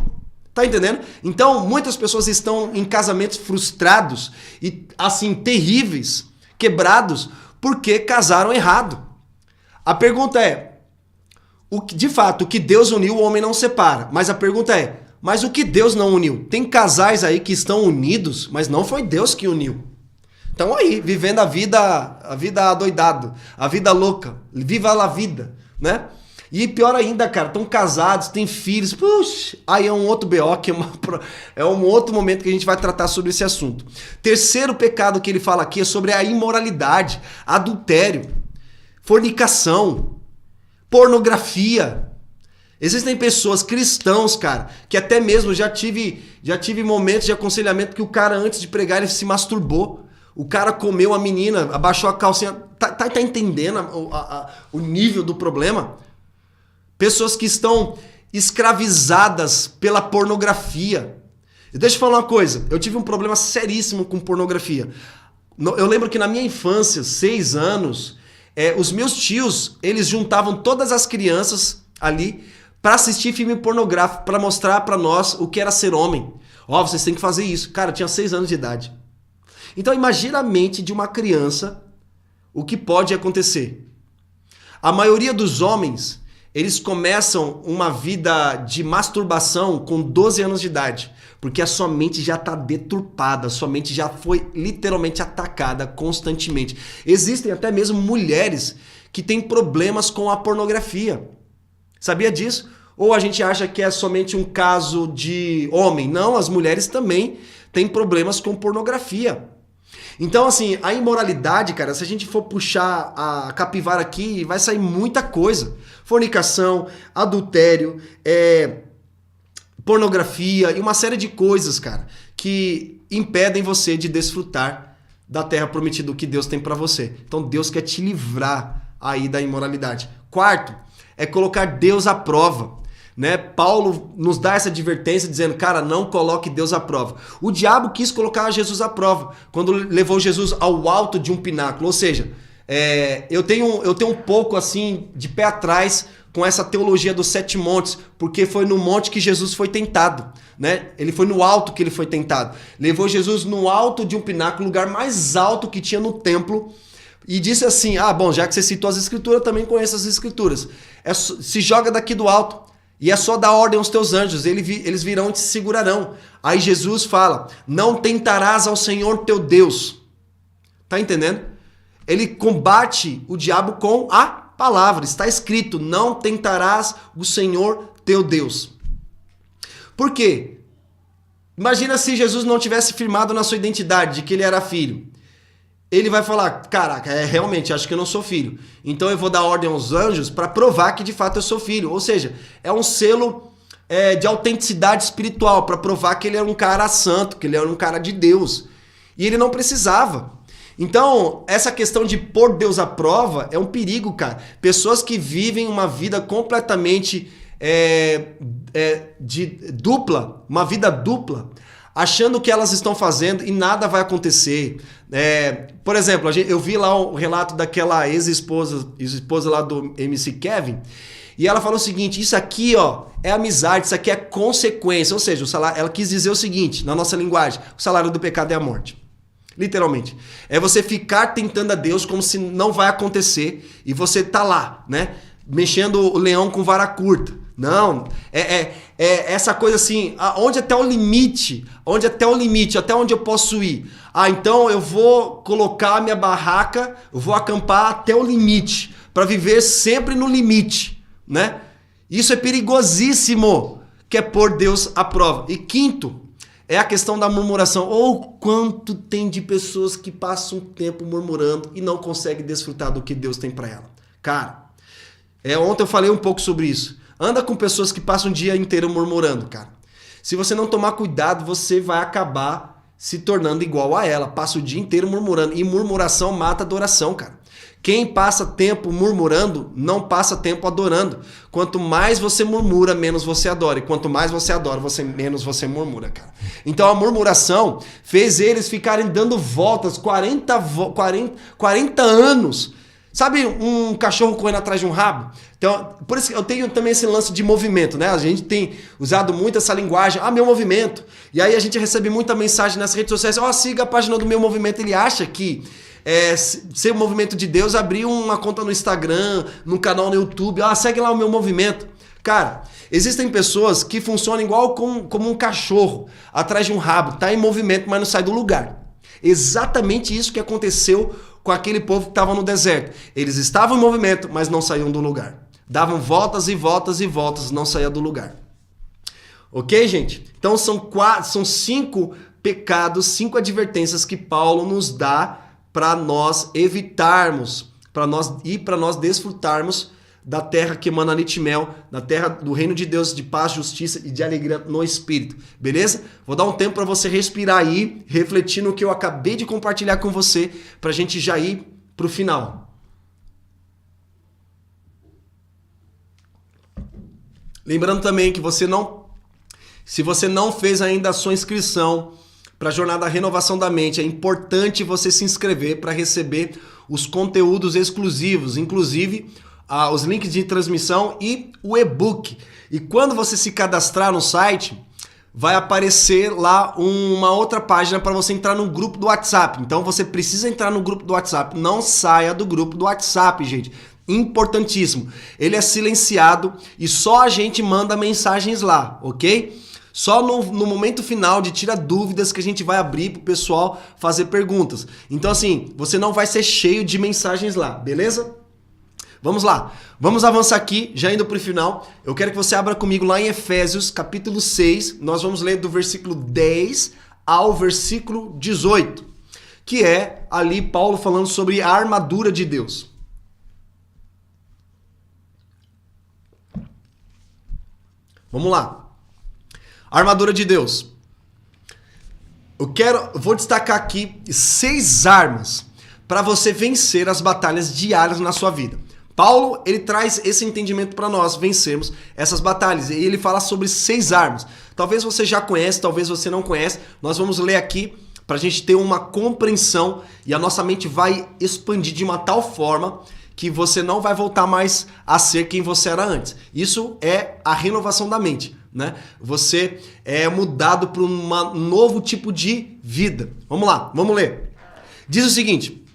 tá entendendo? Então, muitas pessoas estão em casamentos frustrados e, assim, terríveis, quebrados, porque casaram errado. A pergunta é, de fato, o que Deus uniu, o homem não separa, mas a pergunta é, mas o que Deus não uniu? Tem casais aí que estão unidos, mas não foi Deus que uniu. Estão aí, vivendo a vida adoidado, a vida louca, viva a vida, né? E pior ainda, cara, estão casados, têm filhos, puxa, aí é um outro BO, que é um outro momento que a gente vai tratar sobre esse assunto. Terceiro pecado que ele fala aqui é sobre a imoralidade, adultério, fornicação, pornografia. Existem pessoas, cristãos, cara, que até mesmo já tive momentos de aconselhamento que o cara, antes de pregar, ele se masturbou. O cara comeu a menina, abaixou a calcinha. Tá entendendo o nível do problema? Pessoas que estão escravizadas pela pornografia. E deixa eu falar uma coisa. Eu tive um problema seríssimo com pornografia. Eu lembro que na minha infância, 6 anos, os meus tios, eles juntavam todas as crianças ali para assistir filme pornográfico, para mostrar para nós o que era ser homem. Vocês têm que fazer isso. Cara, eu tinha 6 anos de idade. Então imagina a mente de uma criança, o que pode acontecer. A maioria dos homens, eles começam uma vida de masturbação com 12 anos de idade, porque a sua mente já está deturpada, a sua mente já foi literalmente atacada constantemente. Existem até mesmo mulheres que têm problemas com a pornografia. Sabia disso? Ou a gente acha que é somente um caso de homem? Não, as mulheres também têm problemas com pornografia. Então, assim, a imoralidade, cara, se a gente for puxar a capivara aqui, vai sair muita coisa. Fornicação, adultério, pornografia e uma série de coisas, cara, que impedem você de desfrutar da terra prometida que Deus tem pra você. Então, Deus quer te livrar aí da imoralidade. Quarto, é colocar Deus à prova. Né? Paulo nos dá essa advertência dizendo, cara, não coloque Deus à prova. O diabo quis colocar Jesus à prova quando levou Jesus ao alto de um pináculo. Ou seja, eu tenho um pouco assim de pé atrás com essa teologia dos 7 montes, porque foi no monte que Jesus foi tentado, né? Ele foi no alto que ele foi tentado. Levou Jesus no alto de um pináculo, lugar mais alto que tinha no templo, e disse assim, bom, já que você citou as escrituras, eu também conheço as escrituras. Se joga daqui do alto. E é só dar ordem aos teus anjos, eles virão e te segurarão. Aí Jesus fala, não tentarás ao Senhor teu Deus. Tá entendendo? Ele combate o diabo com a palavra. Está escrito, não tentarás o Senhor teu Deus. Por quê? Imagina se Jesus não tivesse firmado na sua identidade de que ele era filho. Ele vai falar, caraca, realmente, acho que eu não sou filho. Então eu vou dar ordem aos anjos para provar que de fato eu sou filho. Ou seja, é um selo de autenticidade espiritual, para provar que ele era um cara santo, que ele era um cara de Deus. E ele não precisava. Então, essa questão de pôr Deus à prova é um perigo, cara. Pessoas que vivem uma vida completamente de dupla, uma vida dupla, achando que elas estão fazendo e nada vai acontecer. Por exemplo, eu vi lá o relato daquela ex-esposa lá do MC Kevin, e ela falou o seguinte: isso aqui, ó, é amizade, isso aqui é consequência. Ou seja, ela quis dizer o seguinte, na nossa linguagem: o salário do pecado é a morte. Literalmente. É você ficar tentando a Deus como se não vai acontecer e você tá lá, né? Mexendo o leão com vara curta. Não, é essa coisa assim, onde até o limite, até onde eu posso ir. Então eu vou colocar a minha barraca, eu vou acampar até o limite, para viver sempre no limite, né? Isso é perigosíssimo, que é pôr Deus à prova. E quinto, é a questão da murmuração. Quanto tem de pessoas que passam um tempo murmurando e não conseguem desfrutar do que Deus tem para ela. Cara, ontem eu falei um pouco sobre isso. Anda com pessoas que passam o dia inteiro murmurando, cara. Se você não tomar cuidado, você vai acabar se tornando igual a ela. Passa o dia inteiro murmurando. E murmuração mata adoração, cara. Quem passa tempo murmurando, não passa tempo adorando. Quanto mais você murmura, menos você adora. E quanto mais você adora, menos você murmura, cara. Então a murmuração fez eles ficarem dando voltas 40 anos. Sabe um cachorro correndo atrás de um rabo? Então, por isso que eu tenho também esse lance de movimento, né? A gente tem usado muito essa linguagem, meu movimento. E aí a gente recebe muita mensagem nas redes sociais, siga a página do Meu Movimento. Ele acha que ser o movimento de Deus, abrir uma conta no Instagram, num canal no YouTube, segue lá o Meu Movimento. Cara, existem pessoas que funcionam igual como um cachorro, atrás de um rabo, tá em movimento, mas não sai do lugar. Exatamente isso que aconteceu com aquele povo que estava no deserto. Eles estavam em movimento, mas não saíam do lugar. Davam voltas e voltas e voltas, não saíam do lugar. Ok, gente? Então são 5 pecados, 5 advertências que Paulo nos dá para nós evitarmos, para nós desfrutarmos da terra que emana leite e mel, da terra do reino de Deus, de paz, justiça e de alegria no Espírito. Beleza? Vou dar um tempo para você respirar aí, refletir no que eu acabei de compartilhar com você, para a gente já ir para o final. Lembrando também que se você não fez ainda a sua inscrição para a Jornada Renovação da Mente, é importante você se inscrever para receber os conteúdos exclusivos, inclusive os links de transmissão e o e-book. E quando você se cadastrar no site, vai aparecer lá uma outra página para você entrar no grupo do WhatsApp. Então você precisa entrar no grupo do WhatsApp. Não saia do grupo do WhatsApp, gente. Importantíssimo. Ele é silenciado e só a gente manda mensagens lá, ok? Só no momento final de tira dúvidas que a gente vai abrir pro pessoal fazer perguntas. Então assim, você não vai ser cheio de mensagens lá, beleza? Vamos lá, vamos avançar aqui, já indo para o final. Eu quero que você abra comigo lá em Efésios, capítulo 6. Nós vamos ler do versículo 10 ao versículo 18, que é ali Paulo falando sobre a armadura de Deus. Vamos lá. Armadura de Deus. Vou destacar aqui 6 armas para você vencer as batalhas diárias na sua vida. Paulo, ele traz esse entendimento para nós vencermos essas batalhas. E ele fala sobre 6 armas. Talvez você já conhece, talvez você não conhece. Nós vamos ler aqui para a gente ter uma compreensão e a nossa mente vai expandir de uma tal forma que você não vai voltar mais a ser quem você era antes. Isso é a renovação da mente, né? Você é mudado para um novo tipo de vida. Vamos lá, vamos ler. Diz o seguinte...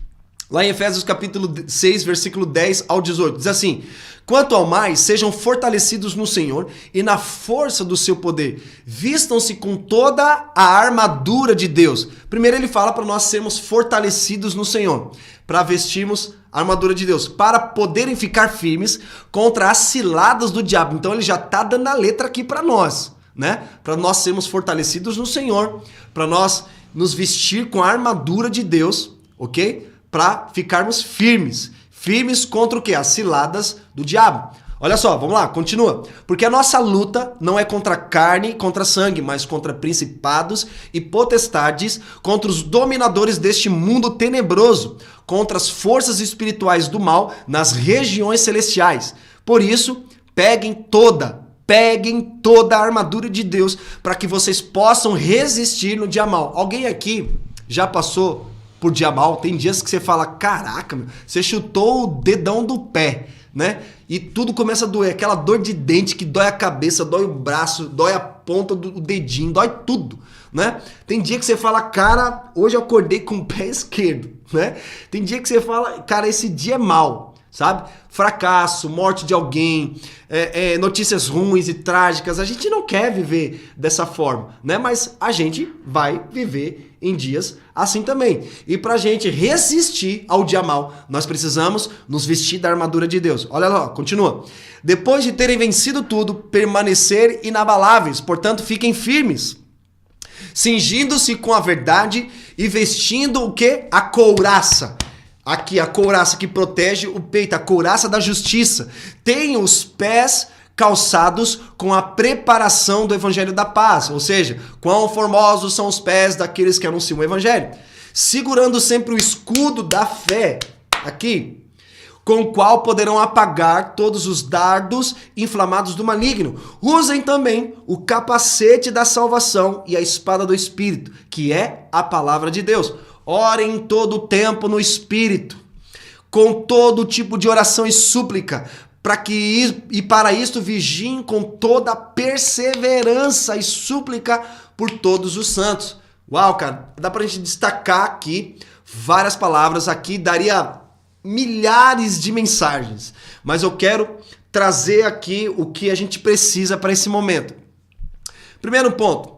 Lá em Efésios capítulo 6, versículo 10 ao 18, diz assim: quanto ao mais, sejam fortalecidos no Senhor e na força do seu poder. Vistam-se com toda a armadura de Deus. Primeiro ele fala para nós sermos fortalecidos no Senhor, para vestirmos a armadura de Deus, para poderem ficar firmes contra as ciladas do diabo. Então ele já está dando a letra aqui para nós, né? Para nós sermos fortalecidos no Senhor, para nós nos vestir com a armadura de Deus, ok? Para ficarmos firmes. Firmes contra o quê? As ciladas do diabo. Olha só, vamos lá, continua. Porque a nossa luta não é contra carne e contra sangue, mas contra principados e potestades, contra os dominadores deste mundo tenebroso, contra as forças espirituais do mal nas regiões celestiais. Por isso, peguem toda Peguem toda a armadura de Deus para que vocês possam resistir no dia mal. Alguém aqui já passou por dia mal? Tem dias que você fala, caraca, meu, você chutou o dedão do pé, né? E tudo começa a doer, aquela dor de dente que dói a cabeça, dói o braço, dói a ponta do dedinho, dói tudo, né? Tem dia que você fala, cara, hoje eu acordei com o pé esquerdo, né? Tem dia que você fala, cara, esse dia é mal, sabe? Fracasso, morte de alguém, notícias ruins e trágicas. A gente não quer viver dessa forma, né? Mas a gente vai viver em dias assim também. E pra gente resistir ao dia mal, nós precisamos nos vestir da armadura de Deus. Olha lá, continua. Depois de terem vencido tudo, permanecer inabaláveis. Portanto, fiquem firmes, cingindo-se com a verdade e vestindo o quê? A couraça. Aqui, a couraça que protege o peito, a couraça da justiça. Tenham os pés calçados com a preparação do evangelho da paz. Ou seja, quão formosos são os pés daqueles que anunciam o evangelho. Segurando sempre o escudo da fé, aqui, com o qual poderão apagar todos os dardos inflamados do maligno. Usem também o capacete da salvação e a espada do Espírito, que é a palavra de Deus. Orem todo o tempo no Espírito, com todo tipo de oração e súplica, para isto vigiem com toda perseverança e súplica por todos os santos. Uau, cara, dá pra gente destacar aqui várias palavras, aqui daria milhares de mensagens, mas eu quero trazer aqui o que a gente precisa para esse momento. Primeiro ponto,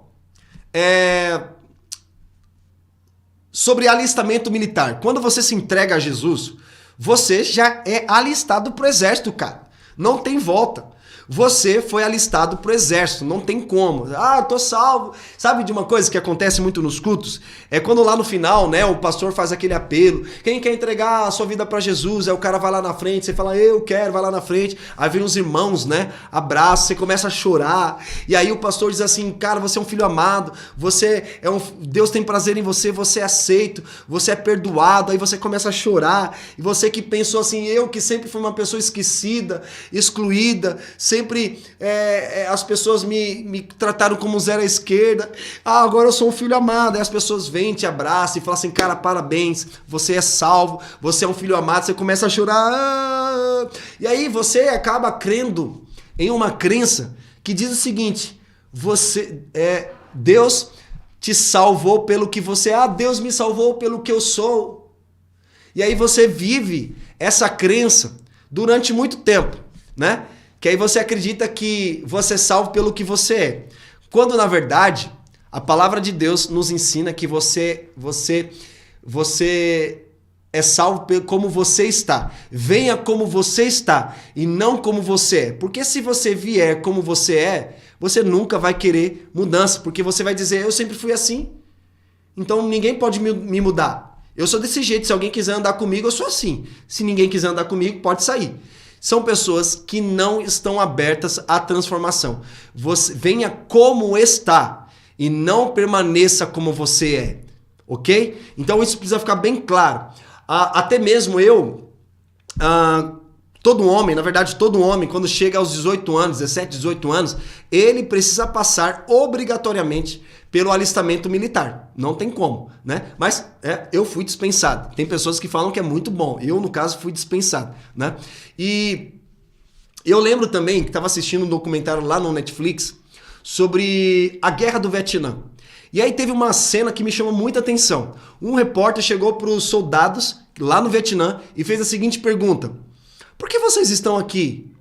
sobre alistamento militar. Quando você se entrega a Jesus, você já é alistado pro exército, cara. Não tem volta. Você foi alistado pro exército, não tem como. Ah, tô salvo. Sabe de uma coisa que acontece muito nos cultos? É quando lá no final, né, o pastor faz aquele apelo. Quem quer entregar a sua vida para Jesus? Aí o cara vai lá na frente, você fala, eu quero, vai lá na frente. Aí vem os irmãos, né, abraça, você começa a chorar. E aí o pastor diz assim, cara, você é um filho amado, Deus tem prazer em você, você é aceito, você é perdoado. Aí você começa a chorar. E você que pensou assim, eu que sempre fui uma pessoa esquecida, excluída, sempre as pessoas me trataram como zero à esquerda. Ah, agora eu sou um filho amado. Aí as pessoas vêm, te abraçam e falam assim, cara, parabéns, você é salvo, você é um filho amado. Você começa a chorar. E aí você acaba crendo em uma crença que diz o seguinte, Deus te salvou pelo que você é. Ah, Deus me salvou pelo que eu sou. E aí você vive essa crença durante muito tempo, né? Que aí você acredita que você é salvo pelo que você é. Quando, na verdade, a palavra de Deus nos ensina que você é salvo como você está. Venha como você está e não como você é. Porque se você vier como você é, você nunca vai querer mudança. Porque você vai dizer, eu sempre fui assim. Então ninguém pode me mudar. Eu sou desse jeito. Se alguém quiser andar comigo, eu sou assim. Se ninguém quiser andar comigo, pode sair. São pessoas que não estão abertas à transformação. Você venha como está e não permaneça como você é, ok? Então isso precisa ficar bem claro. Até mesmo todo homem, quando chega aos 18 anos, 17, 18 anos, ele precisa passar obrigatoriamente pelo alistamento militar. Não tem como, né? Mas eu fui dispensado. Tem pessoas que falam que é muito bom. Eu, no caso, fui dispensado, né? E eu lembro também que estava assistindo um documentário lá no Netflix sobre a Guerra do Vietnã. E aí teve uma cena que me chamou muita atenção. Um repórter chegou para os soldados lá no Vietnã e fez a seguinte pergunta: por que vocês estão aqui?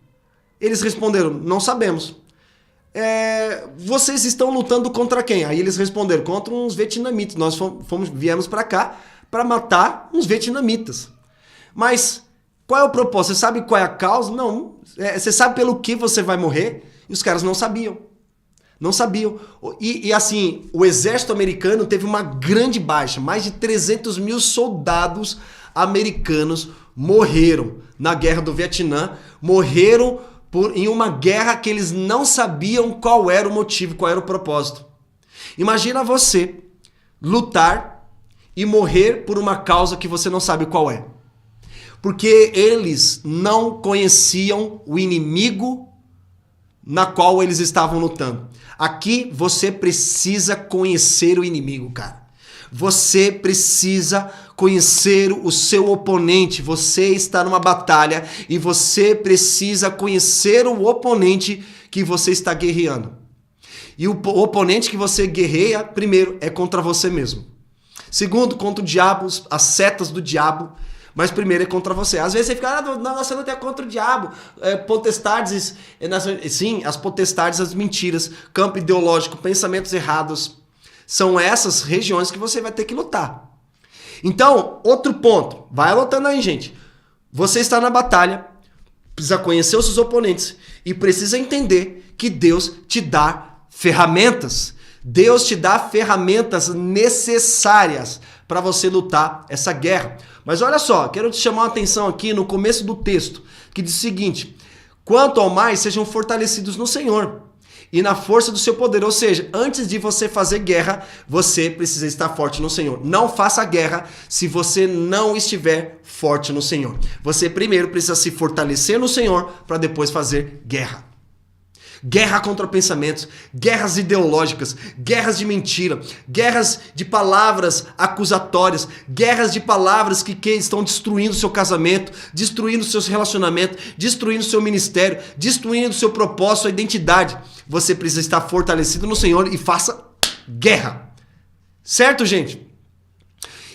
Eles responderam, não sabemos. Vocês estão lutando contra quem? Aí eles responderam, contra uns vietnamitas. Nós viemos para cá para matar uns vietnamitas. Mas qual é o propósito? Você sabe qual é a causa? Não. Você sabe pelo que você vai morrer? E os caras não sabiam. Não sabiam. E assim, o exército americano teve uma grande baixa. Mais de 300 mil soldados americanos morreram na Guerra do Vietnã. Morreram em uma guerra que eles não sabiam qual era o motivo, qual era o propósito. Imagina você lutar e morrer por uma causa que você não sabe qual é. Porque eles não conheciam o inimigo na qual eles estavam lutando. Aqui você precisa conhecer o inimigo, cara. Você precisa conhecer o seu oponente. Você está numa batalha e você precisa conhecer o oponente que você está guerreando. E o oponente que você guerreia, primeiro, é contra você mesmo. Segundo, contra o diabo, as setas do diabo. Mas primeiro é contra você. Às vezes você fica, nossa luta é contra o diabo. Potestades, sim, as potestades, as mentiras, campo ideológico, pensamentos errados. São essas regiões que você vai ter que lutar. Então, outro ponto. Vai anotando aí, gente. Você está na batalha, precisa conhecer os seus oponentes e precisa entender que Deus te dá ferramentas. Deus te dá ferramentas necessárias para você lutar essa guerra. Mas olha só, quero te chamar a atenção aqui no começo do texto, que diz o seguinte: quanto ao mais sejam fortalecidos no Senhor e na força do seu poder. Ou seja, antes de você fazer guerra, você precisa estar forte no Senhor. Não faça guerra se você não estiver forte no Senhor. Você primeiro precisa se fortalecer no Senhor para depois fazer guerra. Guerra contra pensamentos, guerras ideológicas, guerras de mentira, guerras de palavras acusatórias, guerras de palavras que estão destruindo o seu casamento, destruindo os seus relacionamentos, destruindo o seu ministério, destruindo o seu propósito, sua identidade. Você precisa estar fortalecido no Senhor e faça guerra. Certo, gente?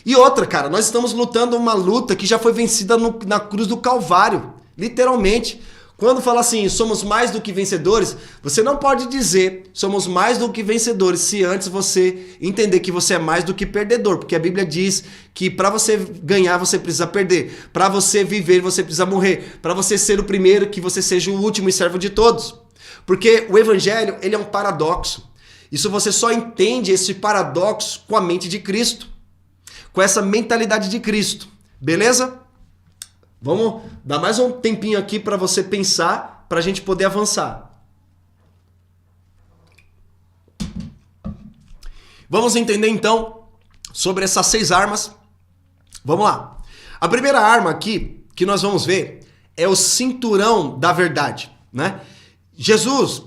E outra, cara, nós estamos lutando uma luta que já foi vencida na cruz do Calvário, literalmente. Quando fala assim, somos mais do que vencedores, você não pode dizer somos mais do que vencedores se antes você entender que você é mais do que perdedor, porque a Bíblia diz que para você ganhar você precisa perder, para você viver você precisa morrer, para você ser o primeiro que você seja o último e servo de todos. Porque o evangelho, ele é um paradoxo. Isso você só entende esse paradoxo com a mente de Cristo, com essa mentalidade de Cristo, beleza? Vamos dar mais um tempinho aqui para você pensar, para a gente poder avançar. Vamos entender então sobre essas 6 armas. Vamos lá. A primeira arma aqui que nós vamos ver é o cinturão da verdade, né? Jesus,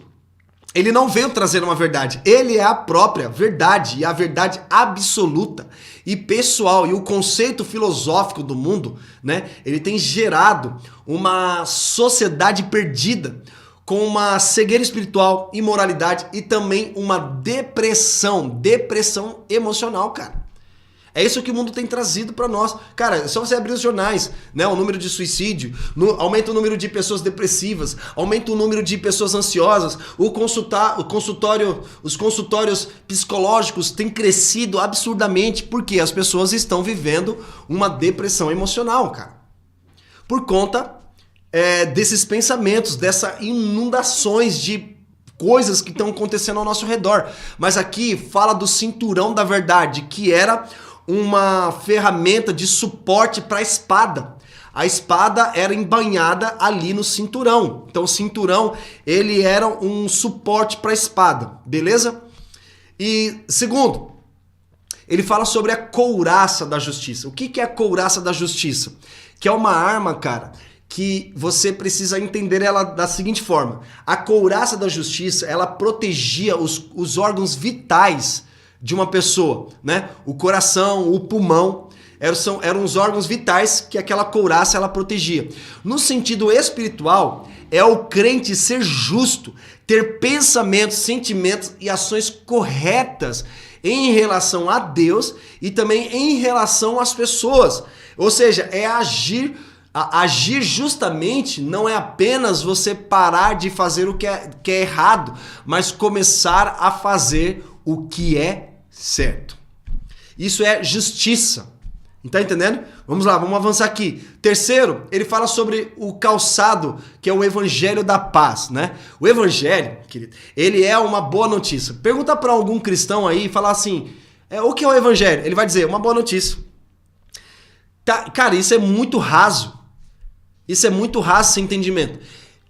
ele não veio trazer uma verdade, ele é a própria verdade e a verdade absoluta e pessoal. E o conceito filosófico do mundo, né, ele tem gerado uma sociedade perdida com uma cegueira espiritual, imoralidade e também uma depressão emocional, cara. É isso que o mundo tem trazido para nós. Cara, é só você abrir os jornais, né? O número de suicídio, aumenta o número de pessoas depressivas, aumenta o número de pessoas ansiosas, os consultórios psicológicos têm crescido absurdamente porque as pessoas estão vivendo uma depressão emocional, cara. Por conta desses pensamentos, dessas inundações de coisas que estão acontecendo ao nosso redor. Mas aqui fala do cinturão da verdade, que era uma ferramenta de suporte para a espada. A espada era embanhada ali no cinturão. Então o cinturão, ele era um suporte para a espada, beleza? E segundo, ele fala sobre a couraça da justiça. O que é a couraça da justiça? Que é uma arma, cara, que você precisa entender ela da seguinte forma. A couraça da justiça, ela protegia os órgãos vitais de uma pessoa, né? O coração, o pulmão, eram os órgãos vitais que aquela couraça ela protegia. No sentido espiritual, é o crente ser justo, ter pensamentos, sentimentos e ações corretas em relação a Deus e também em relação às pessoas. Ou seja, é agir justamente não é apenas você parar de fazer o que é errado, mas começar a fazer o que é certo. Isso é justiça. Tá entendendo? Vamos lá, vamos avançar aqui. Terceiro, ele fala sobre o calçado, que é o evangelho da paz, né? O evangelho, querido, ele é uma boa notícia. Pergunta para algum cristão aí e fala assim, o que é o evangelho? Ele vai dizer, uma boa notícia. Tá, cara, isso é muito raso. Isso é muito raso esse entendimento.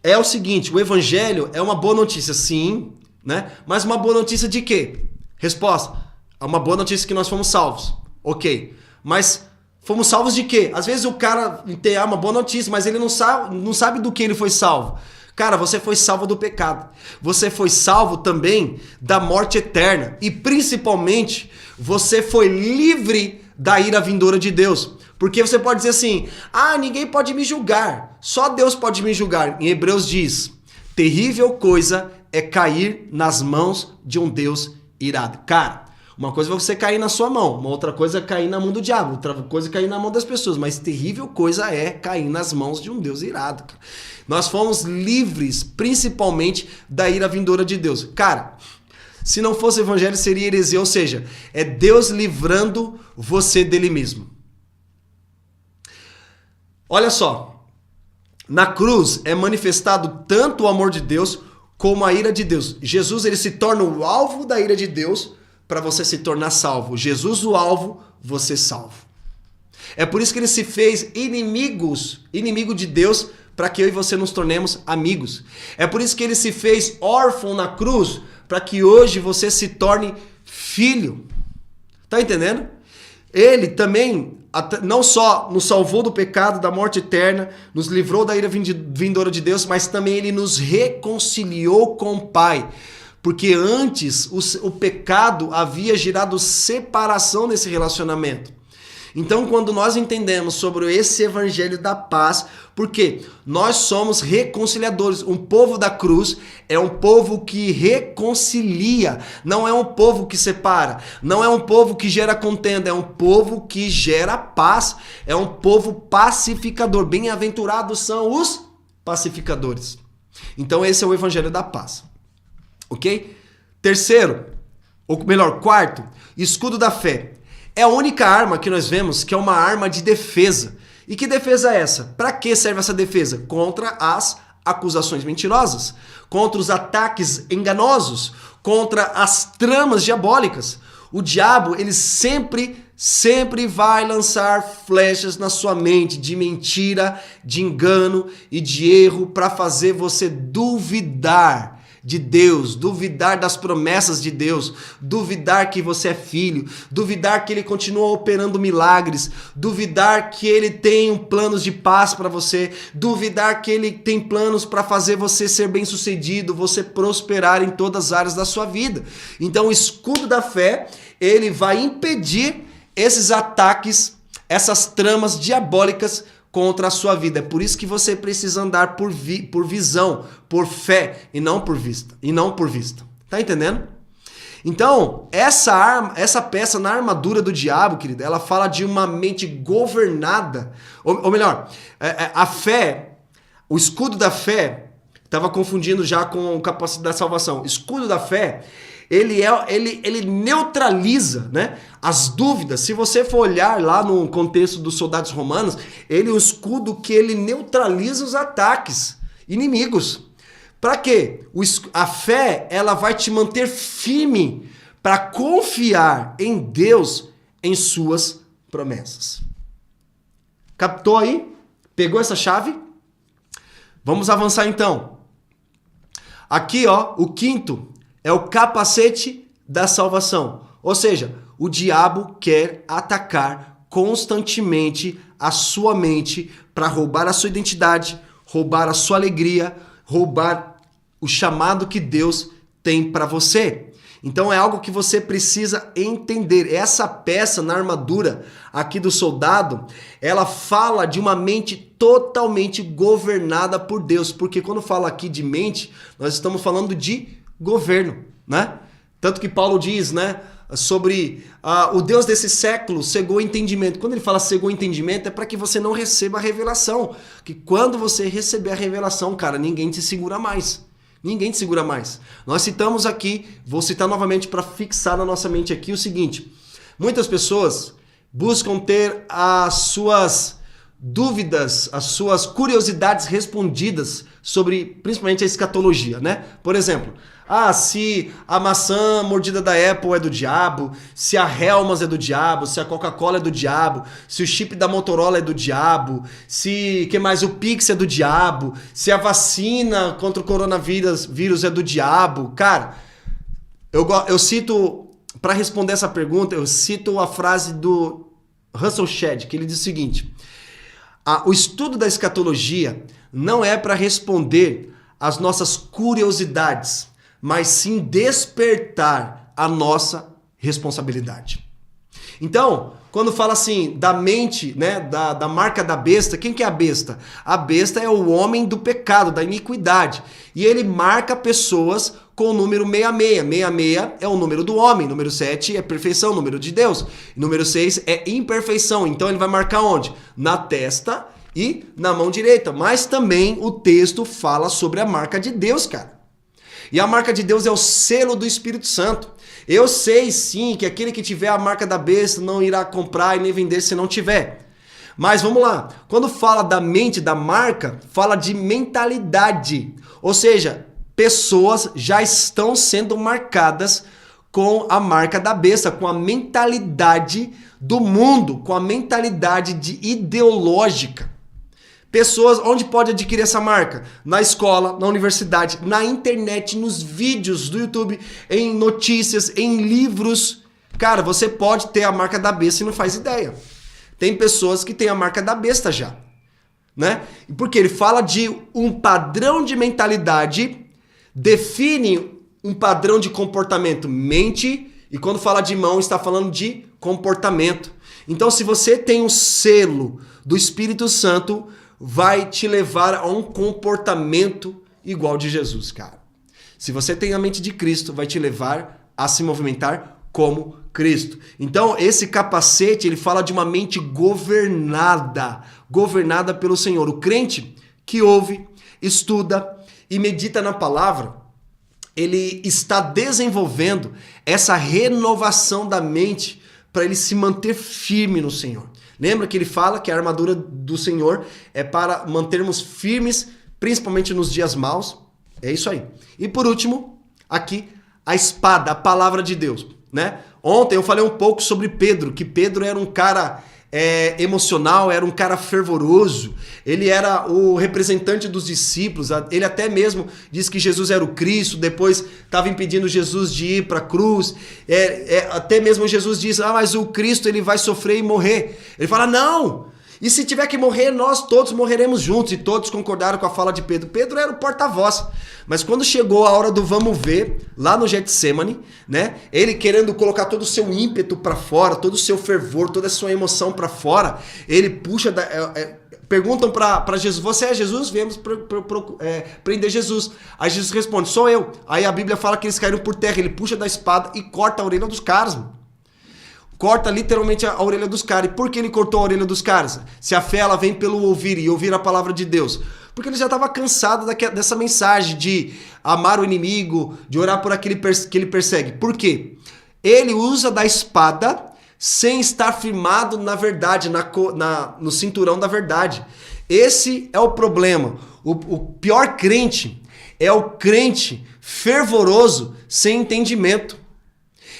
É o seguinte, o evangelho é uma boa notícia, sim, né? Mas uma boa notícia de quê? Resposta, é uma boa notícia que nós fomos salvos. Ok, mas fomos salvos de quê? Às vezes o cara tem uma boa notícia, mas ele não sabe do que ele foi salvo. Cara, você foi salvo do pecado. Você foi salvo também da morte eterna. E principalmente, você foi livre da ira vindoura de Deus. Porque você pode dizer assim, ninguém pode me julgar. Só Deus pode me julgar. Em Hebreus diz, terrível coisa é cair nas mãos de um Deus irado. Cara, uma coisa é você cair na sua mão, uma outra coisa é cair na mão do diabo, outra coisa é cair na mão das pessoas, mas terrível coisa é cair nas mãos de um Deus irado, cara. Nós fomos livres, principalmente, da ira vindoura de Deus. Cara, se não fosse o evangelho, seria heresia, ou seja, é Deus livrando você dele mesmo. Olha só, na cruz é manifestado tanto o amor de Deus como a ira de Deus. Jesus, ele se torna o alvo da ira de Deus para você se tornar salvo. Jesus o alvo, você salvo. É por isso que ele se fez inimigo de Deus, para que eu e você nos tornemos amigos. É por isso que ele se fez órfão na cruz, para que hoje você se torne filho. Tá entendendo? Ele também não só nos salvou do pecado, da morte eterna, nos livrou da ira vindoura de Deus, mas também ele nos reconciliou com o Pai. Porque antes o pecado havia gerado separação nesse relacionamento. Então, quando nós entendemos sobre esse evangelho da paz, porque nós somos reconciliadores. Um povo da cruz é um povo que reconcilia, não é um povo que separa, não é um povo que gera contenda, é um povo que gera paz, é um povo pacificador. Bem-aventurados são os pacificadores. Então, esse é o evangelho da paz. Ok? Terceiro, ou melhor, quarto, escudo da fé. É a única arma que nós vemos que é uma arma de defesa. E que defesa é essa? Para que serve essa defesa? Contra as acusações mentirosas, contra os ataques enganosos, contra as tramas diabólicas. O diabo, ele sempre vai lançar flechas na sua mente de mentira, de engano e de erro para fazer você duvidar de Deus, duvidar das promessas de Deus, duvidar que você é filho, duvidar que ele continua operando milagres, duvidar que ele tem planos de paz para você, duvidar que ele tem planos para fazer você ser bem-sucedido, você prosperar em todas as áreas da sua vida. Então o escudo da fé, ele vai impedir esses ataques, essas tramas diabólicas contra a sua vida. É por isso que você precisa andar por visão, por fé e não por vista. Tá entendendo? Então, essa peça na armadura do diabo, querido, ela fala de uma mente governada, ou melhor, a fé, o escudo da fé, estava confundindo já com o capacete da salvação. Escudo da fé, ele neutraliza, né, as dúvidas. Se você for olhar lá no contexto dos soldados romanos, ele é um escudo que ele neutraliza os ataques inimigos. Para quê? A fé, ela vai te manter firme para confiar em Deus, em suas promessas. Captou aí? Pegou essa chave? Vamos avançar então. Aqui, ó, o quinto é o capacete da salvação. Ou seja, o diabo quer atacar constantemente a sua mente para roubar a sua identidade, roubar a sua alegria, roubar o chamado que Deus tem para você. Então é algo que você precisa entender. Essa peça na armadura aqui do soldado, ela fala de uma mente totalmente governada por Deus. Porque quando fala aqui de mente, nós estamos falando de governo, né? Tanto que Paulo diz, né, sobre o Deus desse século cegou o entendimento. Quando ele fala cegou o entendimento, é para que você não receba a revelação. Que quando você receber a revelação, cara, ninguém te segura mais. Ninguém te segura mais. Nós citamos aqui, vou citar novamente para fixar na nossa mente aqui o seguinte. Muitas pessoas buscam ter as suas dúvidas, as suas curiosidades respondidas sobre, principalmente, a escatologia, né? Por exemplo, se a maçã mordida da Apple é do diabo, se a Hellmann's é do diabo, se a Coca-Cola é do diabo, se o chip da Motorola é do diabo, o Pix é do diabo, se a vacina contra o coronavírus é do diabo. Cara, eu cito, para responder essa pergunta, eu cito a frase do Russell Shedd, que ele diz o seguinte: o estudo da escatologia não é para responder as nossas curiosidades, mas sim despertar a nossa responsabilidade. Então, quando fala assim da mente, né, da marca da besta, quem que é a besta? A besta é o homem do pecado, da iniquidade. E ele marca pessoas com o número 66. 66 é o número do homem, número 7 é perfeição, número de Deus. Número 6 é imperfeição. Então ele vai marcar onde? Na testa e na mão direita. Mas também o texto fala sobre a marca de Deus, cara. E a marca de Deus é o selo do Espírito Santo. Eu sei sim que aquele que tiver a marca da besta não irá comprar e nem vender se não tiver. Mas vamos lá, quando fala da mente, da marca, fala de mentalidade. Ou seja, pessoas já estão sendo marcadas com a marca da besta, com a mentalidade do mundo, com a mentalidade ideológica. Pessoas, onde pode adquirir essa marca? Na escola, na universidade, na internet, nos vídeos do YouTube, em notícias, em livros. Cara, você pode ter a marca da besta e não faz ideia. Tem pessoas que têm a marca da besta já, né? Porque ele fala de um padrão de mentalidade, define um padrão de comportamento, mente, e quando fala de mão, está falando de comportamento. Então, se você tem um selo do Espírito Santo, vai te levar a um comportamento igual de Jesus, cara. Se você tem a mente de Cristo, vai te levar a se movimentar como Cristo. Então, esse capacete, ele fala de uma mente governada pelo Senhor. O crente que ouve, estuda e medita na palavra, ele está desenvolvendo essa renovação da mente para ele se manter firme no Senhor. Lembra que ele fala que a armadura do Senhor é para mantermos firmes, principalmente nos dias maus? É isso aí. E por último, aqui, a espada, a palavra de Deus, né? Ontem eu falei um pouco sobre Pedro, que Pedro era um cara emocional, era um cara fervoroso, ele era o representante dos discípulos, ele até mesmo disse que Jesus era o Cristo, depois estava impedindo Jesus de ir para a cruz, até mesmo Jesus disse, mas o Cristo ele vai sofrer e morrer. Ele fala, não! E se tiver que morrer, nós todos morreremos juntos. E todos concordaram com a fala de Pedro. Pedro era o porta-voz. Mas quando chegou a hora do vamos ver, lá no Getsemane, né? Ele querendo colocar todo o seu ímpeto para fora, todo o seu fervor, toda a sua emoção para fora, ele puxa... perguntam para Jesus, você é Jesus? Viemos prender Jesus. Aí Jesus responde, sou eu. Aí a Bíblia fala que eles caíram por terra. Ele puxa da espada e corta a orelha dos caras, mano. Corta literalmente a orelha dos caras. E por que ele cortou a orelha dos caras? Se a fé ela vem pelo ouvir e ouvir a palavra de Deus. Porque ele já estava cansado dessa mensagem de amar o inimigo, de orar por aquele que ele persegue. Por quê? Ele usa da espada sem estar firmado na verdade, no cinturão da verdade. Esse é o problema. O pior crente é o crente fervoroso sem entendimento.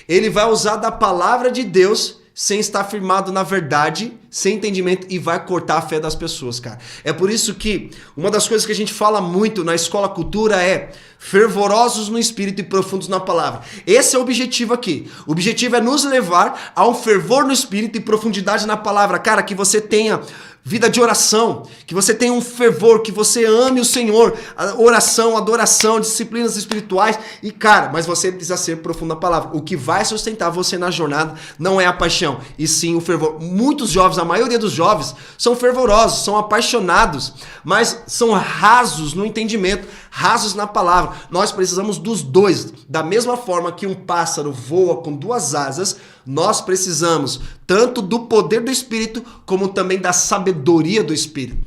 Ele vai usar da palavra de Deus sem estar firmado na verdade, sem entendimento e vai cortar a fé das pessoas, cara. É por isso que uma das coisas que a gente fala muito na Escola Cultura é fervorosos no espírito e profundos na palavra. Esse é o objetivo aqui. O objetivo é nos levar a um fervor no espírito e profundidade na palavra. Cara, que você tenha vida de oração, que você tenha um fervor, que você ame o Senhor, a oração, adoração, disciplinas espirituais e, cara, mas você precisa ser profundo na palavra. O que vai sustentar você na jornada não é a paixão, e sim o fervor. Muitos jovens, a maioria dos jovens, são fervorosos, são apaixonados, mas são rasos no entendimento, rasos na palavra. Nós precisamos dos dois. Da mesma forma que um pássaro voa com duas asas, nós precisamos tanto do poder do Espírito, como também da sabedoria do Espírito.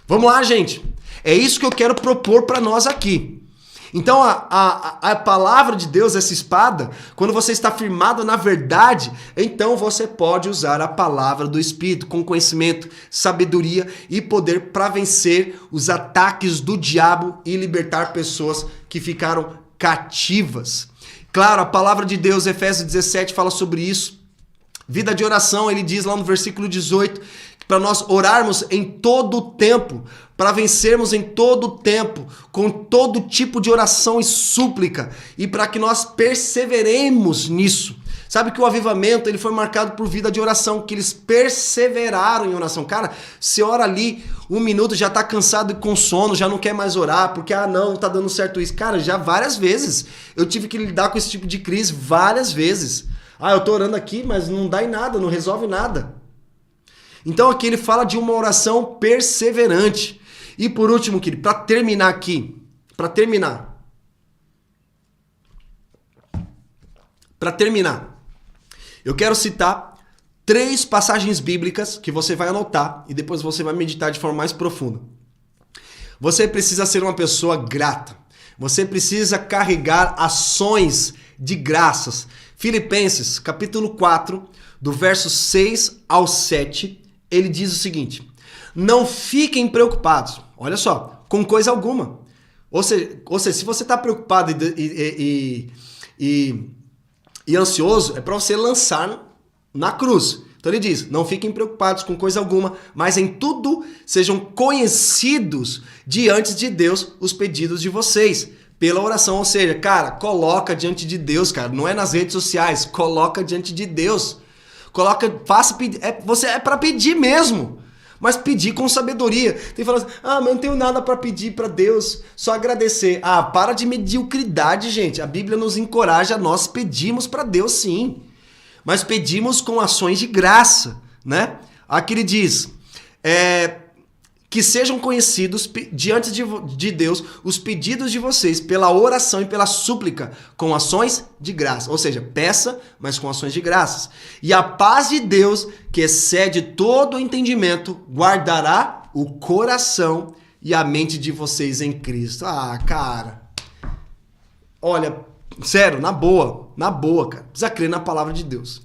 Vamos lá, gente. É isso que eu quero propor para nós aqui. Então, a palavra de Deus, essa espada, quando você está firmado na verdade, então você pode usar a palavra do Espírito com conhecimento, sabedoria e poder para vencer os ataques do diabo e libertar pessoas que ficaram cativas. Claro, a palavra de Deus, Efésios 17, fala sobre isso. Vida de oração, ele diz lá no versículo 18, para nós orarmos em todo o tempo, para vencermos em todo o tempo, com todo tipo de oração e súplica, e para que nós perseveremos nisso. Sabe que o avivamento ele foi marcado por vida de oração, que eles perseveraram em oração. Cara, você ora ali 1 minuto, já tá cansado e com sono, já não quer mais orar, porque não tá dando certo isso. Cara, já várias vezes eu tive que lidar com esse tipo de crise, várias vezes. Eu tô orando aqui, mas não dá em nada, não resolve nada. Então aqui ele fala de uma oração perseverante. E por último, querido, para terminar, eu quero citar 3 passagens bíblicas que você vai anotar e depois você vai meditar de forma mais profunda. Você precisa ser uma pessoa grata. Você precisa carregar ações de graças. Filipenses, capítulo 4, do verso 6 ao 7, ele diz o seguinte: não fiquem preocupados, olha só, com coisa alguma. Ou seja, se você está preocupado e ansioso, é para você lançar na cruz. Então ele diz, não fiquem preocupados com coisa alguma, mas em tudo sejam conhecidos diante de Deus os pedidos de vocês, pela oração. Ou seja, cara, coloca diante de Deus, cara, não é nas redes sociais, coloca diante de Deus. Você é para pedir mesmo, mas pedir com sabedoria. Tem falando assim, mas não tenho nada para pedir para Deus, só agradecer. Para de mediocridade, gente. A Bíblia nos encoraja, nós pedimos para Deus sim, mas pedimos com ações de graça, né? Aqui ele diz, que sejam conhecidos diante de Deus os pedidos de vocês pela oração e pela súplica com ações de graça. Ou seja, peça, mas com ações de graças. E a paz de Deus, que excede todo o entendimento, guardará o coração e a mente de vocês em Cristo. Cara. Olha, sério, na boa, cara. Precisa crer na palavra de Deus.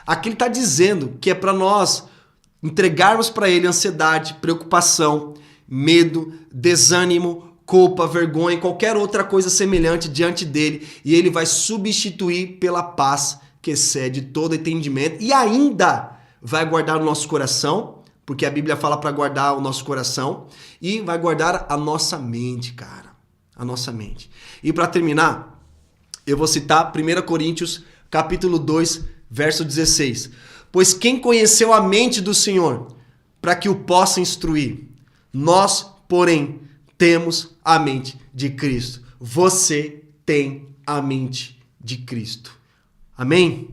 Aqui ele está dizendo que é para nós entregarmos para ele ansiedade, preocupação, medo, desânimo, culpa, vergonha, qualquer outra coisa semelhante diante dele, e ele vai substituir pela paz que excede todo entendimento e ainda vai guardar o nosso coração, porque a Bíblia fala para guardar o nosso coração, e vai guardar a nossa mente, cara, a nossa mente. E para terminar, eu vou citar 1 Coríntios, capítulo 2, verso 16. Pois quem conheceu a mente do Senhor para que o possa instruir? Nós, porém, temos a mente de Cristo. Você tem a mente de Cristo. Amém?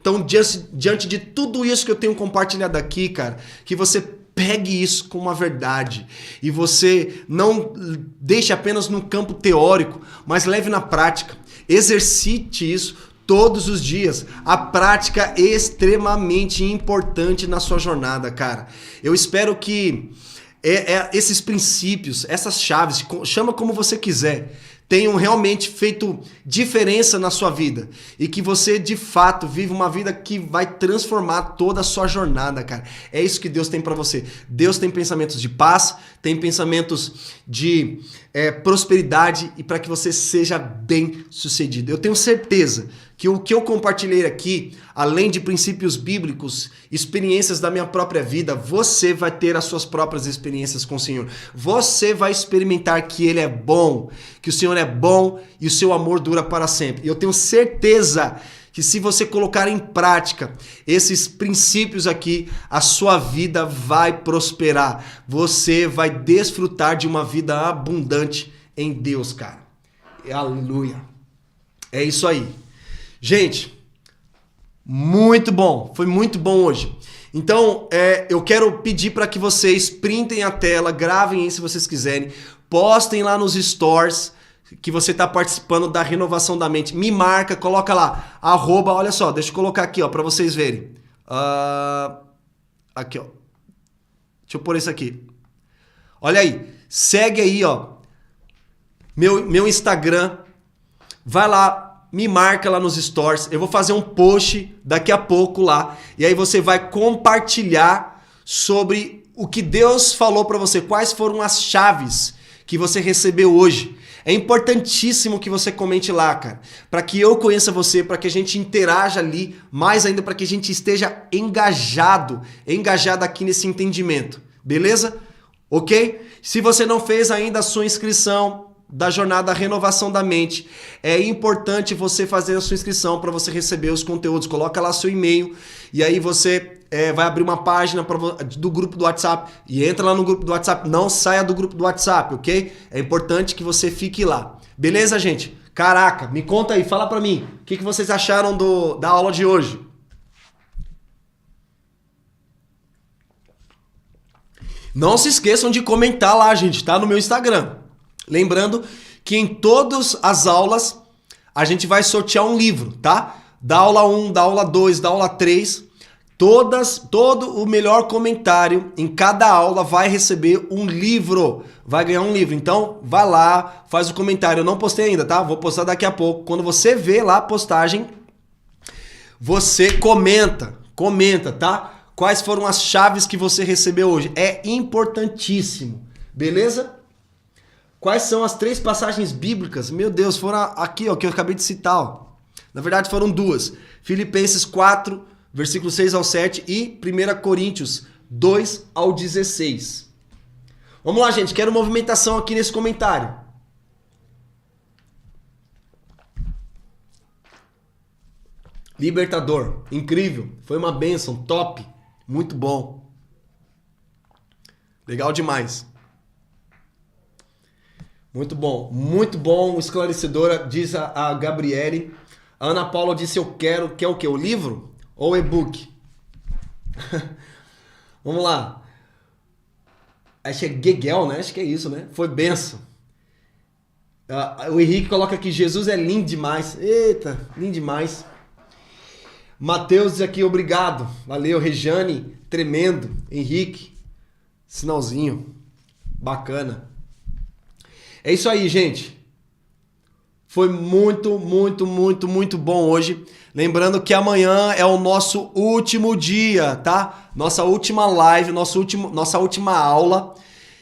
Então, diante de tudo isso que eu tenho compartilhado aqui, cara, que você pegue isso como uma verdade e você não deixe apenas no campo teórico, mas leve na prática. Exercite isso todos os dias. A prática é extremamente importante na sua jornada, cara. Eu espero que esses princípios, essas chaves, chama como você quiser, tenham realmente feito diferença na sua vida e que você, de fato, vive uma vida que vai transformar toda a sua jornada, cara. É isso que Deus tem pra você. Deus tem pensamentos de paz, tem pensamentos de prosperidade e para que você seja bem sucedido. Eu tenho certeza que o que eu compartilhei aqui, além de princípios bíblicos, experiências da minha própria vida, você vai ter as suas próprias experiências com o Senhor. Você vai experimentar que Ele é bom, que o Senhor é bom e o seu amor dura para sempre. E eu tenho certeza que se você colocar em prática esses princípios aqui, a sua vida vai prosperar. Você vai desfrutar de uma vida abundante em Deus, cara. Aleluia. É isso aí. Gente, muito bom. Foi muito bom hoje. Então, eu quero pedir para que vocês printem a tela, gravem aí se vocês quiserem, postem lá nos stories que você está participando da renovação da mente. Me marca, coloca lá, @, olha só, deixa eu colocar aqui, ó, para vocês verem. Aqui, ó. Deixa eu pôr isso aqui. Olha aí, segue aí, ó, meu Instagram, vai lá, me marca lá nos stories, eu vou fazer um post daqui a pouco lá, e aí você vai compartilhar sobre o que Deus falou para você, quais foram as chaves que você recebeu hoje. É importantíssimo que você comente lá, cara, para que eu conheça você, para que a gente interaja ali, mais ainda para que a gente esteja engajado aqui nesse entendimento, beleza? Ok? Se você não fez ainda a sua inscrição da jornada Renovação da Mente. É importante você fazer a sua inscrição para você receber os conteúdos. Coloca lá seu e-mail e aí você vai abrir uma página do grupo do WhatsApp e entra lá no grupo do WhatsApp. Não saia do grupo do WhatsApp, ok? É importante que você fique lá. Beleza, gente? Caraca, me conta aí, fala pra mim. O que vocês acharam da aula de hoje? Não se esqueçam de comentar lá, gente, tá? No meu Instagram. Lembrando que em todas as aulas a gente vai sortear um livro, tá? Da aula 1, da aula 2, da aula 3, todo o melhor comentário em cada aula vai receber um livro, vai ganhar um livro. Então, vai lá, faz o comentário. Eu não postei ainda, tá? Vou postar daqui a pouco. Quando você vê lá a postagem, você comenta, tá? Quais foram as chaves que você recebeu hoje? É importantíssimo, beleza? Quais são as 3 passagens bíblicas? Meu Deus, foram aqui, ó, que eu acabei de citar. Ó. Na verdade, foram 2. Filipenses 4, versículo 6 ao 7 e 1 Coríntios 2 ao 16. Vamos lá, gente. Quero movimentação aqui nesse comentário. Libertador. Incrível. Foi uma bênção. Top. Muito bom. Legal demais. Muito bom, esclarecedora, diz a Gabriele. A Ana Paula disse, quer o quê? O livro ou o e-book? Vamos lá. Acho que é Gegel, né? Acho que é isso, né? Foi benção. O Henrique coloca aqui, Jesus é lindo demais. Eita, lindo demais. Mateus diz aqui, obrigado. Valeu, Rejane, tremendo. Henrique, sinalzinho. Bacana. É isso aí, gente. Foi muito bom hoje. Lembrando que amanhã é o nosso último dia, tá? Nossa última live, nossa última aula.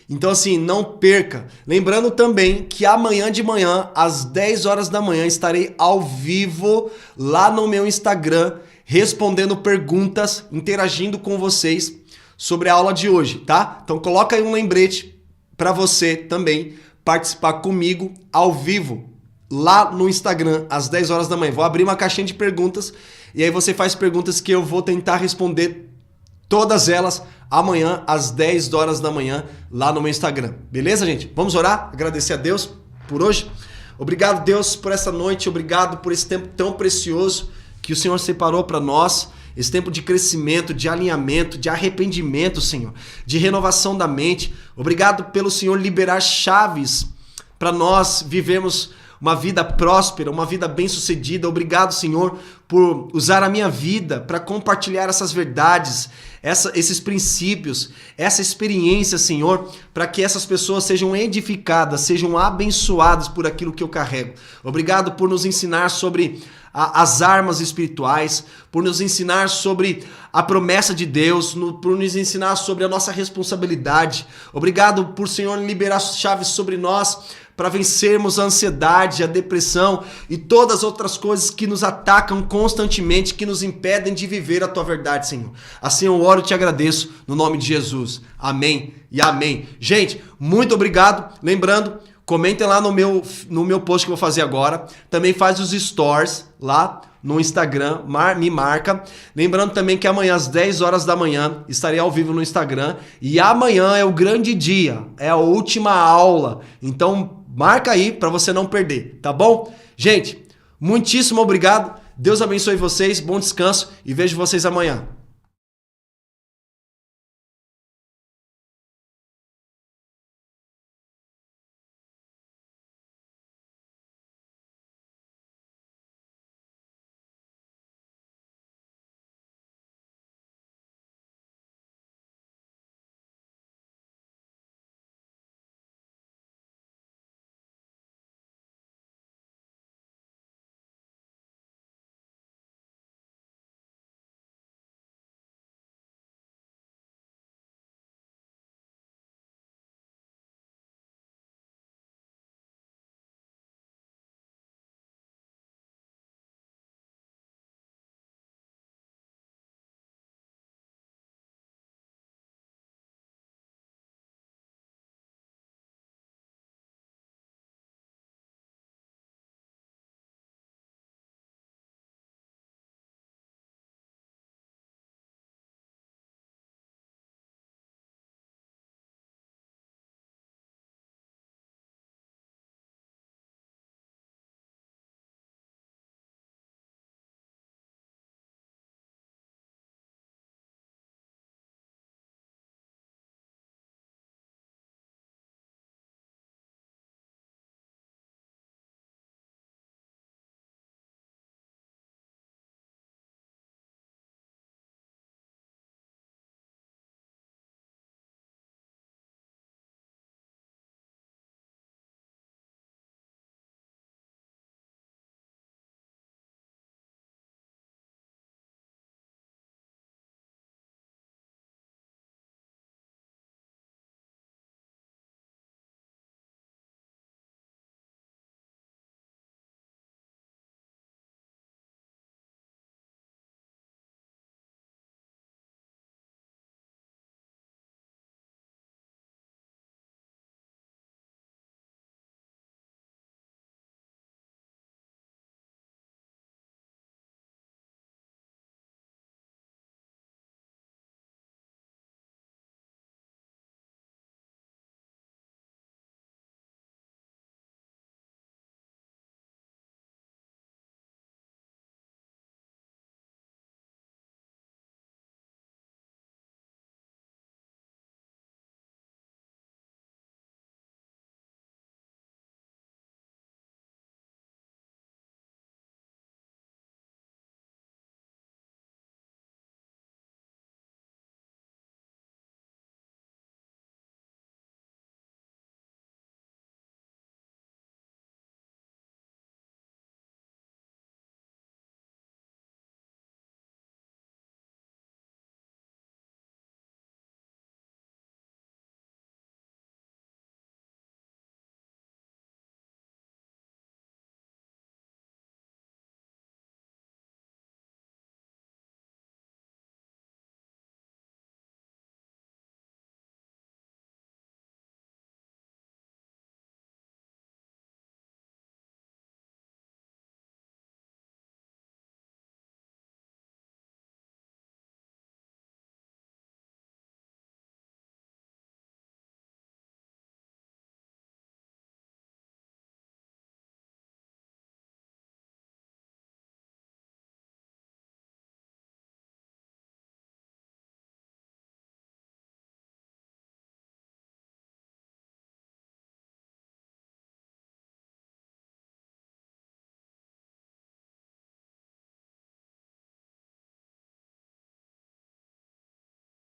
Então, assim, não perca. Lembrando também que amanhã de manhã, às 10 horas da manhã, estarei ao vivo lá no meu Instagram, respondendo perguntas, interagindo com vocês sobre a aula de hoje, tá? Então, coloca aí um lembrete para você também participar comigo ao vivo lá no Instagram às 10 horas da manhã. Vou abrir uma caixinha de perguntas e aí você faz perguntas que eu vou tentar responder todas elas amanhã às 10 horas da manhã lá no meu Instagram. Beleza, gente? Vamos orar? Agradecer a Deus por hoje. Obrigado, Deus, por essa noite. Obrigado por esse tempo tão precioso que o Senhor separou para nós. Esse tempo de crescimento, de alinhamento, de arrependimento, Senhor, de renovação da mente. Obrigado pelo Senhor liberar chaves para nós vivermos uma vida próspera, uma vida bem-sucedida. Obrigado, Senhor, por usar a minha vida para compartilhar essas verdades, esses princípios, essa experiência, Senhor, para que essas pessoas sejam edificadas, sejam abençoadas por aquilo que eu carrego. Obrigado por nos ensinar sobre as armas espirituais, por nos ensinar sobre a promessa de Deus, por nos ensinar sobre a nossa responsabilidade. Obrigado por, Senhor, liberar chaves sobre nós para vencermos a ansiedade, a depressão e todas as outras coisas que nos atacam constantemente, que nos impedem de viver a Tua verdade, Senhor. Assim eu oro e te agradeço no nome de Jesus. Amém e amém. Gente, muito obrigado. Lembrando, comentem lá no meu post que eu vou fazer agora. Também faz os stories lá no Instagram, me marca. Lembrando também que amanhã às 10 horas da manhã estarei ao vivo no Instagram. E amanhã é o grande dia, é a última aula. Então marca aí para você não perder, tá bom? Gente, muitíssimo obrigado. Deus abençoe vocês, bom descanso e vejo vocês amanhã.